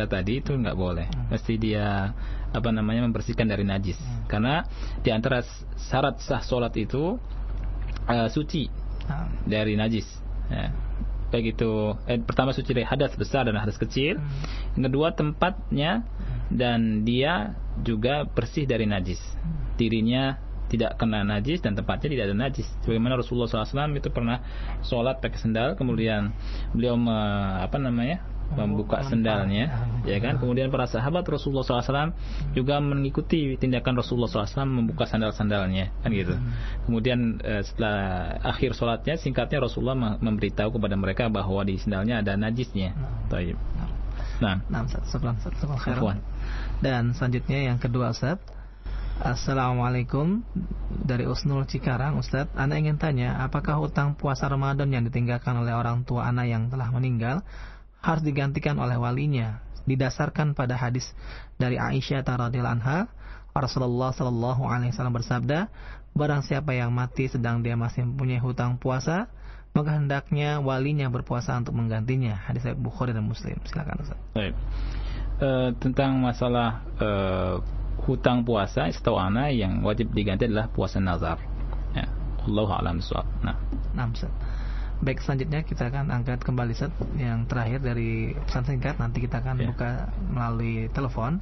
tadi, itu nggak boleh. Mesti dia membersihkan dari najis. Karena di antara syarat sah sholat itu suci dari najis, ya. Baik itu pertama suci dari hadas besar dan hadas kecil. Yang kedua tempatnya dan dia juga bersih dari najis. Dirinya tidak kena najis dan tempatnya tidak ada najis. Sebagaimana Rasulullah SAW itu pernah sholat pakai sendal, kemudian beliau membuka sendalnya, ya kan. Kemudian para sahabat Rasulullah SAW juga mengikuti tindakan Rasulullah SAW membuka sandal-sandalnya, kan gitu. Kemudian setelah akhir sholatnya, singkatnya Rasulullah memberitahu kepada mereka bahwa di sandalnya ada najisnya. Baik. Nah, dan selanjutnya yang kedua Ustaz. Assalamualaikum, dari Usnul Cikarang. Ustaz, Ana ingin tanya, apakah hutang puasa Ramadan yang ditinggalkan oleh orang tua Ana yang telah meninggal harus digantikan oleh walinya, didasarkan pada hadis dari Aisyah radhiyallahu anha, Rasulullah sallallahu alaihi wasallam bersabda, barang siapa yang mati sedang dia masih mempunyai hutang puasa, maka hendaknya walinya berpuasa untuk menggantinya. Hadis Bukhari dan Muslim. Silakan Ustaz. Baik. Tentang masalah hutang puasa, setahu ana yang wajib diganti adalah puasa nazar, ya. Allahu a'lam bishawab. Nah, Ustaz. Baik, selanjutnya kita akan angkat kembali Ustaz yang terakhir dari pesan singkat. Nanti kita akan buka melalui telepon.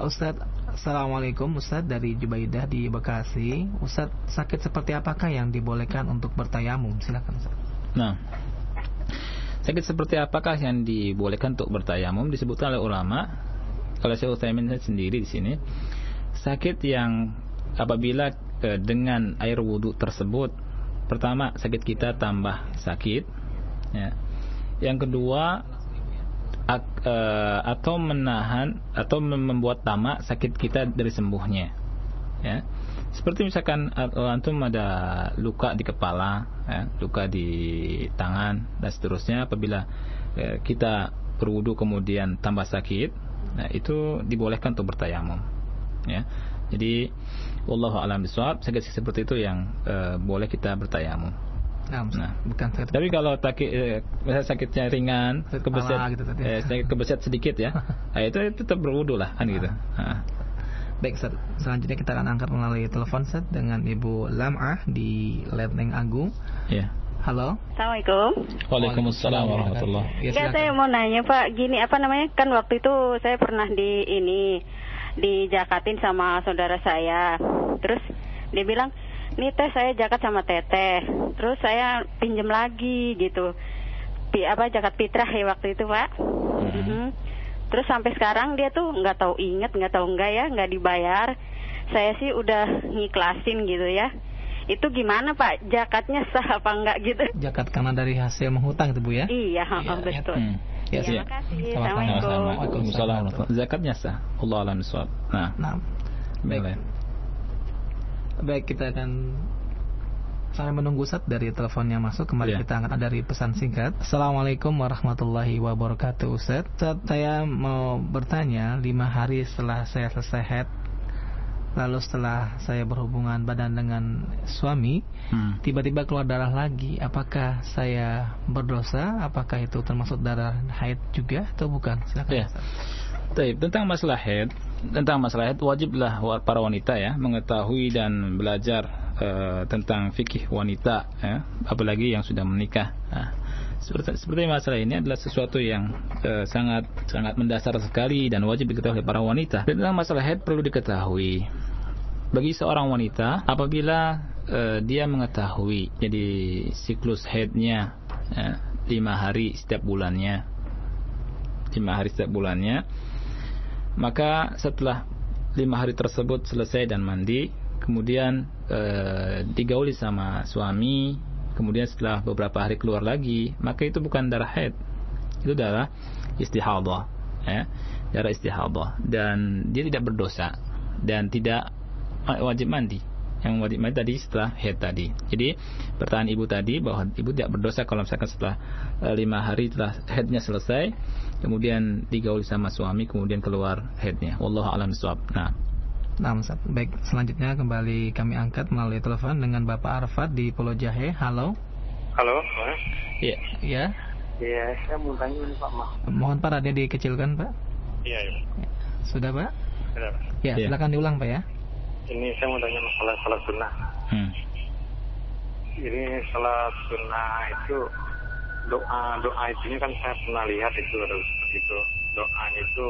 Ustaz, Assalamualaikum Ustaz, dari Jubaidah di Bekasi. Ustaz, sakit seperti apakah yang dibolehkan untuk bertayamum? Silakan Ustaz. Nah, sakit seperti apakah yang dibolehkan untuk bertayamum? Disebutkan oleh ulama, kalau saya Utsaimin sendiri di sini, sakit yang apabila dengan air wudhu tersebut, pertama sakit kita tambah sakit, ya. Yang kedua atau menahan atau membuat tamak sakit kita dari sembuhnya, ya. Seperti misalkan antum ada luka di kepala, ya, luka di tangan dan seterusnya, apabila kita berwudu kemudian tambah sakit, nah itu dibolehkan untuk bertayamum, ya. Jadi wallahu a'lam bishawab, sakit seperti itu yang boleh kita bertayamum. Nah, bukan sakit. Tapi kalau sakitnya ringan, kebeset sedikit, ya, nah, itu tetap berwudu lah, kan gitu. Baik, selanjutnya kita akan angkat melalui telepon Ustaz dengan Ibu Lam'ah di Lenteng Agung. Ya. Halo. Assalamualaikum. Waalaikumsalam warahmatullahi. Ya, saya mau nanya Pak, gini kan waktu itu saya pernah dijakatin sama saudara saya. Terus dia bilang, "Nih teh saya jakat sama teteh." Terus saya pinjam lagi gitu. Jakat fitrah ya waktu itu, Pak. Terus sampai sekarang dia tuh nggak tahu nggak dibayar. Saya sih udah ngiklasin gitu ya. Itu gimana Pak? Jakatnya sah apa enggak gitu? Jakat karena dari hasil menghutang itu Bu ya? Iya, betul. Ya, terima kasih. Assalamualaikum. Waalaikumsalam. Zakatnya sah. Allah a'lam bishawab. Nah. Baik, kita akan sampai menunggu Ustaz dari teleponnya masuk. Kembali kita angkat dari pesan singkat. Assalamualaikum warahmatullahi wabarakatuh Ustaz. Saya mau bertanya, 5 hari setelah saya selesai haid, lalu setelah saya berhubungan badan dengan suami, tiba-tiba keluar darah lagi, apakah saya berdosa? Apakah itu termasuk darah haid juga atau bukan? Silakan Ustaz. Tentang masalah haid, wajiblah para wanita, ya, mengetahui dan belajar tentang fikih wanita, ya, apalagi yang sudah menikah. seperti masalah ini adalah sesuatu yang sangat mendasar sekali dan wajib diketahui oleh para wanita. Dan dalam masalah haid perlu diketahui bagi seorang wanita apabila dia mengetahui jadi siklus haidnya 5 hari setiap bulannya, maka setelah 5 hari tersebut selesai dan mandi, kemudian digauli sama suami, kemudian setelah beberapa hari keluar lagi, maka itu bukan darah haid, itu darah istihadah, darah istihadah, dan dia tidak berdosa dan tidak wajib mandi. Yang wajib mandi tadi setelah haid tadi. Jadi pertanyaan ibu tadi bahwa ibu tidak berdosa kalau misalkan setelah 5 hari setelah haidnya selesai, kemudian digauli sama suami, kemudian keluar haidnya. Wallahu a'lam bishawab. Nah, Ustaz. Baik, selanjutnya kembali kami angkat melalui telepon dengan Bapak Arfad di Pulau Jahe. Halo. Halo, Mas. Iya. Iya. Iya, saya mau tanya nih Pak, Mas. Mohon Pak radionya dikecilkan, Pak. Iya. Sudah, Pak? Sudah. Ya, silakan diulang, Pak ya. Ini saya mau tanya masalah salat sunnah. Ini salat sunnah itu doa itu kan saya pernah lihat itu ada seperti itu. Doanya itu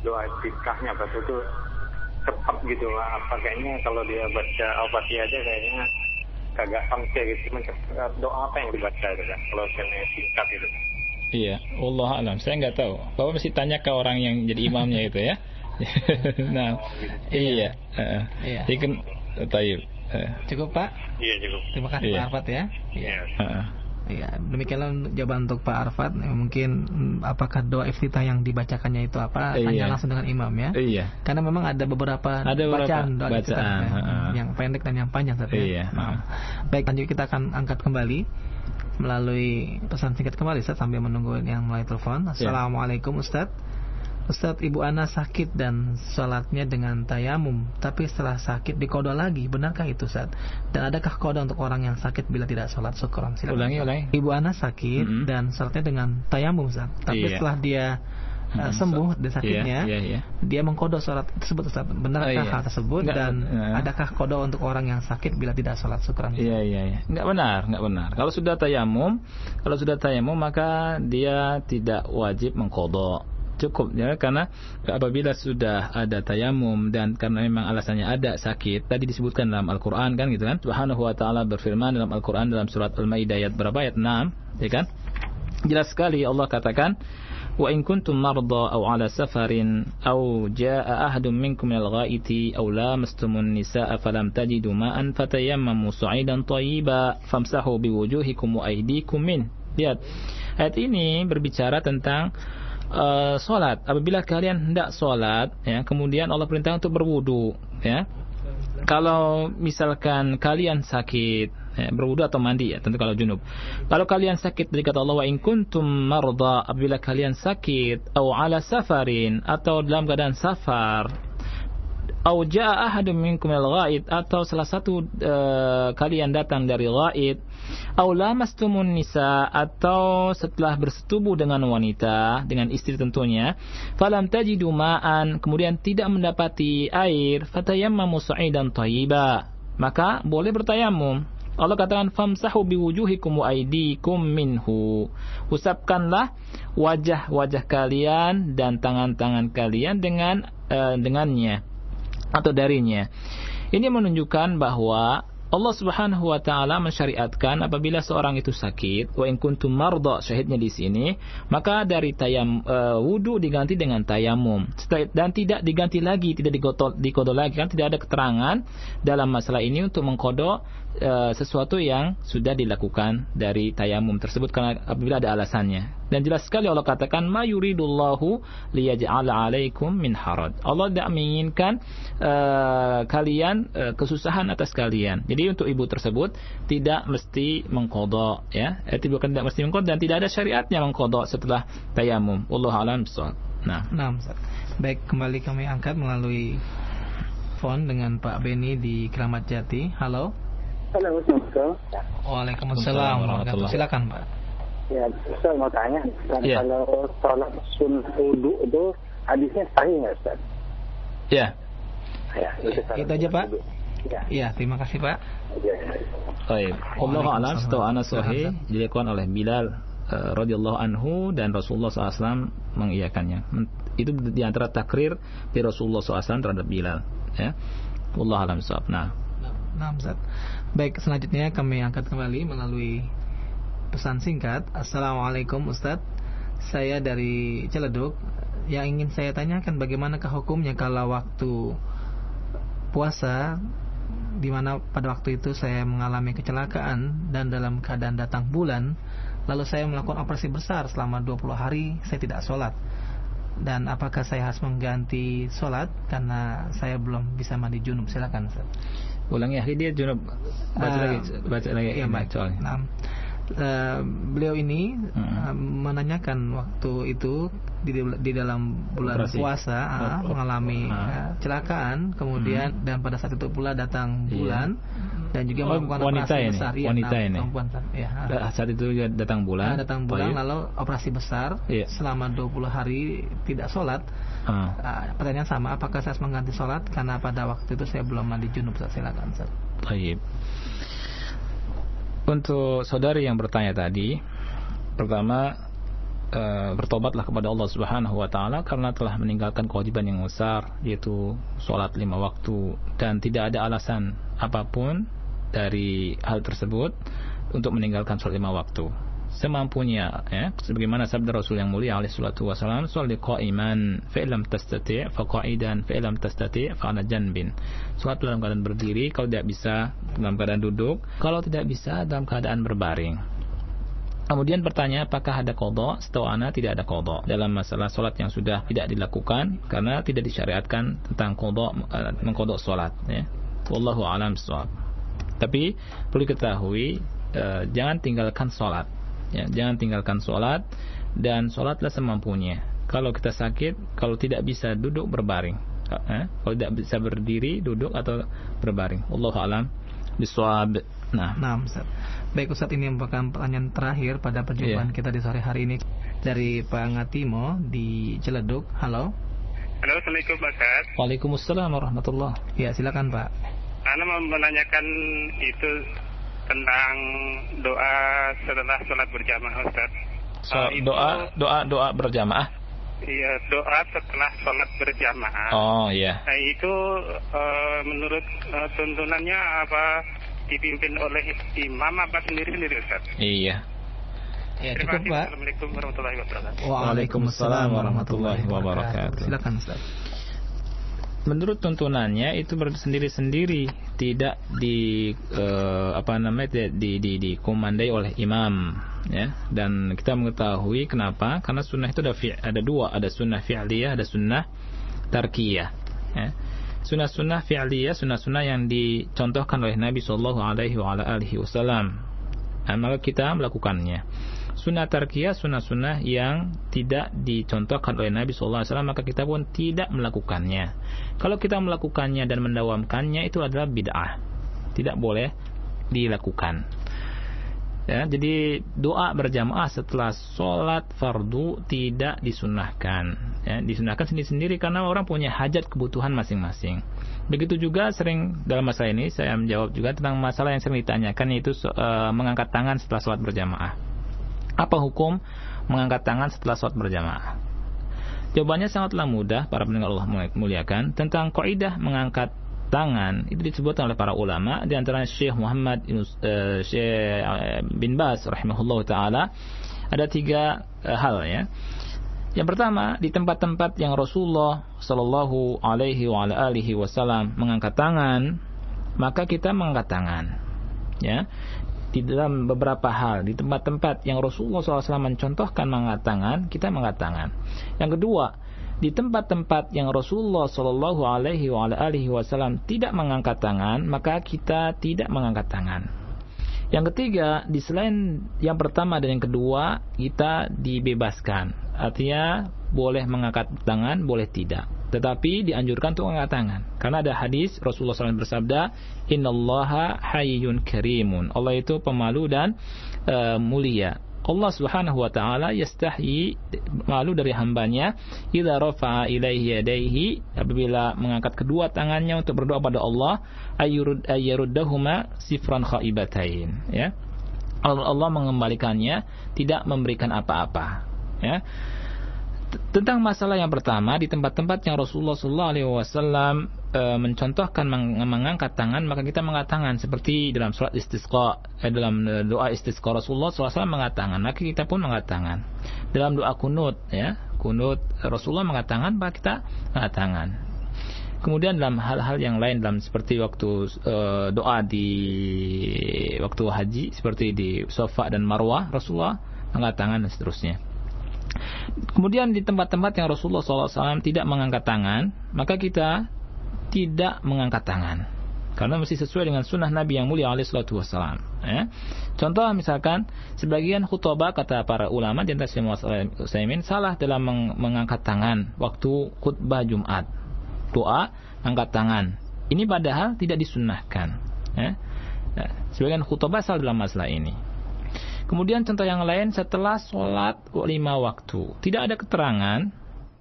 doa istiqahnya betul itu cepat gitu lah. Apa kayaknya kalau dia baca Al-Fatihah aja kayaknya kagak sampai gitu. Doa apa yang dibaca itu kan? Kalau kayaknya singkat itu. Iya, wallahu a'lam. Saya nggak tahu. Bapak mesti tanya ke orang yang jadi imamnya itu ya. Nah, iya. Jadi kan, tayyib. Cukup Pak? Iya cukup. Terima kasih Pak Arfad ya. Iya. Iya, demikianlah jawaban untuk Pak Arfad. Mungkin apakah doa iftitah yang dibacakannya itu apa? Tanya langsung dengan imam ya. Iya. Karena memang ada beberapa bacaan doa iftitah yang pendek dan yang panjang saja. Iya. Baik, lanjut kita akan angkat kembali melalui pesan singkat kembali Ustaz sambil menunggu yang melalui telepon. Assalamualaikum Ustaz. Ustaz, ibu ana sakit dan sholatnya dengan tayamum, tapi setelah sakit diqadha lagi, benarkah itu Ustaz? Dan adakah qadha untuk orang yang sakit bila tidak sholat? Syukran. Ulangi. Ibu ana sakit dan sholatnya dengan tayamum Ustaz, tapi setelah dia sembuh dari sakitnya, dia mengqadha sholat tersebut Ustaz. Benarkah hal tersebut? Dan adakah qadha untuk orang yang sakit bila tidak sholat? Syukran. Iya. Enggak benar. Kalau sudah tayamum maka dia tidak wajib mengqadha. Cukup ya, karena apabila sudah ada tayamum dan karena memang alasannya ada sakit, tadi disebutkan dalam Al-Qur'an kan gitu kan. Subhanahu wa ta'ala berfirman dalam Al-Qur'an dalam surat Al-Maidah ayat berapa? Ayat 6, ya kan? Jelas sekali Allah katakan, "Wa in kuntum marda aw 'ala safarin aw jaa'a ahadun minkum minal ghaiti aw lamastumun nisaa falam tajidu ma'an fatayammamu su'idan thayyiban famsahu biwujuhikum wa aydikum min." Lihat. Ayat ini berbicara tentang sholat. Apabila kalian hendak sholat, ya, kemudian Allah perintah untuk berwudu, ya. Kalau misalkan kalian sakit, berwudu atau mandi, ya, tentu kalau junub. Kalau kalian sakit, dari kata Allah, wa in kuntum marda, apabila kalian sakit, au ala safarin, atau dalam keadaan safar, au jaa ahadun minkum minal ghaid, atau salah satu kalian datang dari ghaid, au lamastumun nisa, atau setelah bersetubuh dengan wanita, dengan istri tentunya, falam tajidu ma'an, kemudian tidak mendapati air, fatayammamu su'idan thayyiba, maka boleh bertayamum. Allah katakan famsahu biwujuhikum wa aydikum minhu, usapkanlah wajah-wajah kalian dan tangan-tangan kalian dengannya atau darinya. Ini menunjukkan bahwa Allah Subhanahu wa taala mensyariatkan apabila seorang itu sakit, wa in kuntum marda, syahidnya di sini, maka dari wudu diganti dengan tayamum. Dan tidak diganti lagi, tidak diqadha lagi, kan tidak ada keterangan dalam masalah ini untuk mengqadha sesuatu yang sudah dilakukan dari tayamum tersebut karena apabila ada alasannya. Dan jelas sekali Allah katakan, ma yuridullahu liyaj'ala 'alaikum min haraj. Allah tidak menginginkan kalian kesusahan atas kalian. Jadi untuk ibu tersebut tidak mesti mengqadha, ya. Bukan tidak mesti mengqadha, dan tidak ada syariatnya mengqadha setelah tayamum. Wallahu a'lam bishawab. Nah, Ustaz. Baik, kembali kami angkat melalui phone dengan Pak Beni di Kramat Jati. Halo. Assalamualaikum. Waalaikumsalam warahmatullahi. Silakan Pak. Ya, saya mau tanya, kalau sholat sunnah wudu itu hadisnya sahih nggak Ustaz? Ya. Ya, itu aja Pak. Ya, terima kasih Pak. Baik, wallahu a'lam. Setahu ana sahih dilakukan oleh Bilal radhiyallahu anhu dan Rasulullah SAW mengiyakannya. Itu di antara takrir dari Rasulullah SAW terhadap Bilal, ya. Wallahu a'lam bishawab. Nah, Ustaz. Baik, selanjutnya kami angkat kembali melalui pesan singkat. Assalamualaikum Ustaz. Saya dari Ciledug. Yang ingin saya tanyakan, bagaimanakah hukumnya kalau waktu puasa, di mana pada waktu itu saya mengalami kecelakaan dan dalam keadaan datang bulan, lalu saya melakukan operasi besar selama 20 hari saya tidak sholat, dan apakah saya harus mengganti sholat karena saya belum bisa mandi junub? Silakan Ustaz. Ulangi ya, dia junub. Baca lagi. Iya, baik. Nah, beliau ini menanyakan waktu itu di dalam bulan puasa mengalami kecelakaan, kemudian dan pada saat itu pula datang bulan dan juga melakukan operasi besar. Wanita ini. Saat itu juga datang bulan. Lalu operasi besar selama 20 hari tidak sholat. Pertanyaan sama, apakah saya harus mengganti sholat karena pada waktu itu saya belum mandi junub? Silakan Ustaz. Baik. Untuk saudari yang bertanya tadi, pertama, bertobatlah kepada Allah Subhanahu wa taala karena telah meninggalkan kewajiban yang besar, yaitu sholat 5 waktu, dan tidak ada alasan apapun dari hal tersebut untuk meninggalkan sholat 5 waktu. Semampunya, ya, sebagaimana sabda Rasul yang mulia alaihi salatu wasallam, sholli qa'iman fa illam tastati' fa qa'idan fa illam tastati' fa 'ala janbin. Salat dalam keadaan berdiri, kalau tidak bisa dalam keadaan duduk, kalau tidak bisa dalam keadaan berbaring. Kemudian bertanya apakah ada qadha? Setahu ana tidak ada qadha dalam masalah salat yang sudah tidak dilakukan karena tidak disyariatkan tentang qadha, mengqadha salat, ya. Wallahu a'lam bishawab. Tapi perlu diketahui, jangan tinggalkan salat. Ya, jangan tinggalkan sholat, dan sholatlah semampunya. Kalau kita sakit, kalau tidak bisa duduk, berbaring. Kalau tidak bisa berdiri, duduk atau berbaring. Wallahu a'lam bishawab. Nah, Ustaz. Baik Ustaz, ini merupakan pertanyaan terakhir pada perjumpaan kita di sore hari ini dari Pak Ngatimo di Ciledug. Halo. Halo, Assalamualaikum Pak Ustaz. Waalaikumsalam warahmatullahi. Ya, silakan Pak. Ana mau menanyakan itu tentang doa setelah sholat berjamaah, Ustaz. Doa berjamaah. Iya, doa setelah sholat berjamaah. Oh iya. Itu menurut tuntunannya apa dipimpin oleh imam apa sendiri-sendiri, Ustaz? Iya. Ya, terima cukup kasih. Pak. Assalamualaikum warahmatullahi wabarakatuh. Waalaikumsalam warahmatullahi wabarakatuh. Silakan Ustaz. Menurut tuntunannya itu sendiri-sendiri, tidak dikomandai oleh imam, ya. Dan kita mengetahui kenapa? Karena sunnah itu ada dua, ada sunnah fi'liyah, ada sunnah tarkiyah, ya. Sunnah fi'liyah, sunnah yang dicontohkan oleh Nabi sallallahu alaihi wasallam, maka kita melakukannya. Sunnah tarkiyah, sunnah yang tidak dicontohkan oleh Nabi SAW, maka kita pun tidak melakukannya. Kalau kita melakukannya dan mendawamkannya, itu adalah bid'ah, tidak boleh dilakukan, ya. Jadi doa berjamaah setelah sholat fardu tidak disunnahkan, ya. Disunnahkan sendiri-sendiri karena orang punya hajat kebutuhan masing-masing. Begitu juga sering dalam masalah ini saya menjawab juga tentang masalah yang sering ditanyakan, yaitu mengangkat tangan setelah sholat berjamaah. Apa hukum mengangkat tangan setelah sholat berjamaah? Jawabannya sangatlah mudah, para pendengar Allah muliakan. Tentang kaidah mengangkat tangan itu disebutkan oleh para ulama, di antaranya Syekh Muhammad Syekh bin Baz rahimahullah taala. Ada 3 hal, ya. Yang pertama, di tempat-tempat yang Rasulullah sallallahu alaihi wasallam mengangkat tangan, maka kita mengangkat tangan, ya. Di dalam beberapa hal, di tempat-tempat yang Rasulullah SAW mencontohkan mengangkat tangan, kita mengangkat tangan. Yang kedua, di tempat-tempat yang Rasulullah SAW tidak mengangkat tangan, maka kita tidak mengangkat tangan. Yang ketiga, di selain yang pertama dan yang kedua, kita dibebaskan. Artinya, boleh mengangkat tangan, boleh tidak. Tetapi dianjurkan untuk mengangkat tangan. Karena ada hadis Rasulullah SAW bersabda, Innallaha hayyun karimun. Allah itu pemalu dan mulia. Allah Subhanahu wa taala yastahyi, malu dari hambanya, idza rafa'a ilaihi yadayhi, apabila mengangkat kedua tangannya untuk berdoa pada Allah, ayyaruddahuma sifran khaibatain, ya. Allah mengembalikannya, tidak memberikan apa-apa, ya. Tentang masalah yang pertama, di tempat-tempat yang Rasulullah SAW mencontohkan mengangkat tangan, maka kita mengangkat tangan seperti dalam surat istisqa, dalam doa istisqa Rasulullah SAW mengangkat tangan, maka kita pun mengangkat tangan. Dalam doa kunut, ya, kunut Rasulullah mengangkat tangan, maka kita mengangkat tangan. Kemudian dalam hal-hal yang lain, dalam seperti waktu doa di waktu haji, seperti di Safa dan Marwah, Rasulullah mengangkat tangan dan seterusnya. Kemudian di tempat-tempat yang Rasulullah SAW tidak mengangkat tangan, maka kita tidak mengangkat tangan, karena mesti sesuai dengan sunnah Nabi yang mulia alaihissalatu wassalam, ya. Contoh misalkan sebagian khutbah, kata para ulama di antara Syekh Utsaimin, salah dalam mengangkat tangan waktu khutbah Jumat, doa angkat tangan, ini padahal tidak disunnahkan, ya. Sebagian khutbah salah dalam masalah ini. Kemudian contoh yang lain, setelah sholat 5 waktu, tidak ada keterangan,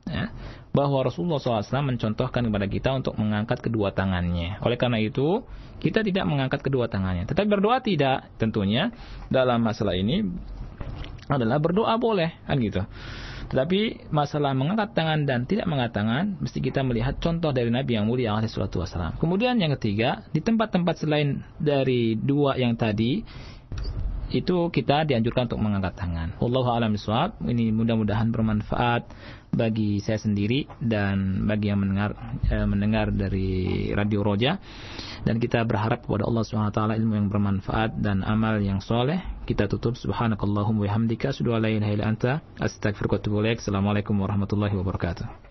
ya, bahwa Rasulullah SAW mencontohkan kepada kita untuk mengangkat kedua tangannya. Oleh karena itu, kita tidak mengangkat kedua tangannya. Tetapi berdoa tidak, tentunya dalam masalah ini adalah berdoa boleh, kan gitu. Tetapi masalah mengangkat tangan dan tidak mengangkat tangan, mesti kita melihat contoh dari Nabi yang mulia alaihissalatu wassalam. Kemudian yang ketiga, di tempat-tempat selain dari dua yang tadi, itu kita dianjurkan untuk mengangkat tangan. Wallahu a'lam bishawab. Ini mudah-mudahan bermanfaat bagi saya sendiri dan bagi yang mendengar dari Radio Roja. Dan kita berharap kepada Allah Subhanahu wa taala ilmu yang bermanfaat dan amal yang soleh. Kita tutup subhanakallahumma wa bihamdika asyhadu an la ilaha illa anta astaghfiruka wa atubu ilaik. Assalamualaikum warahmatullahi wabarakatuh.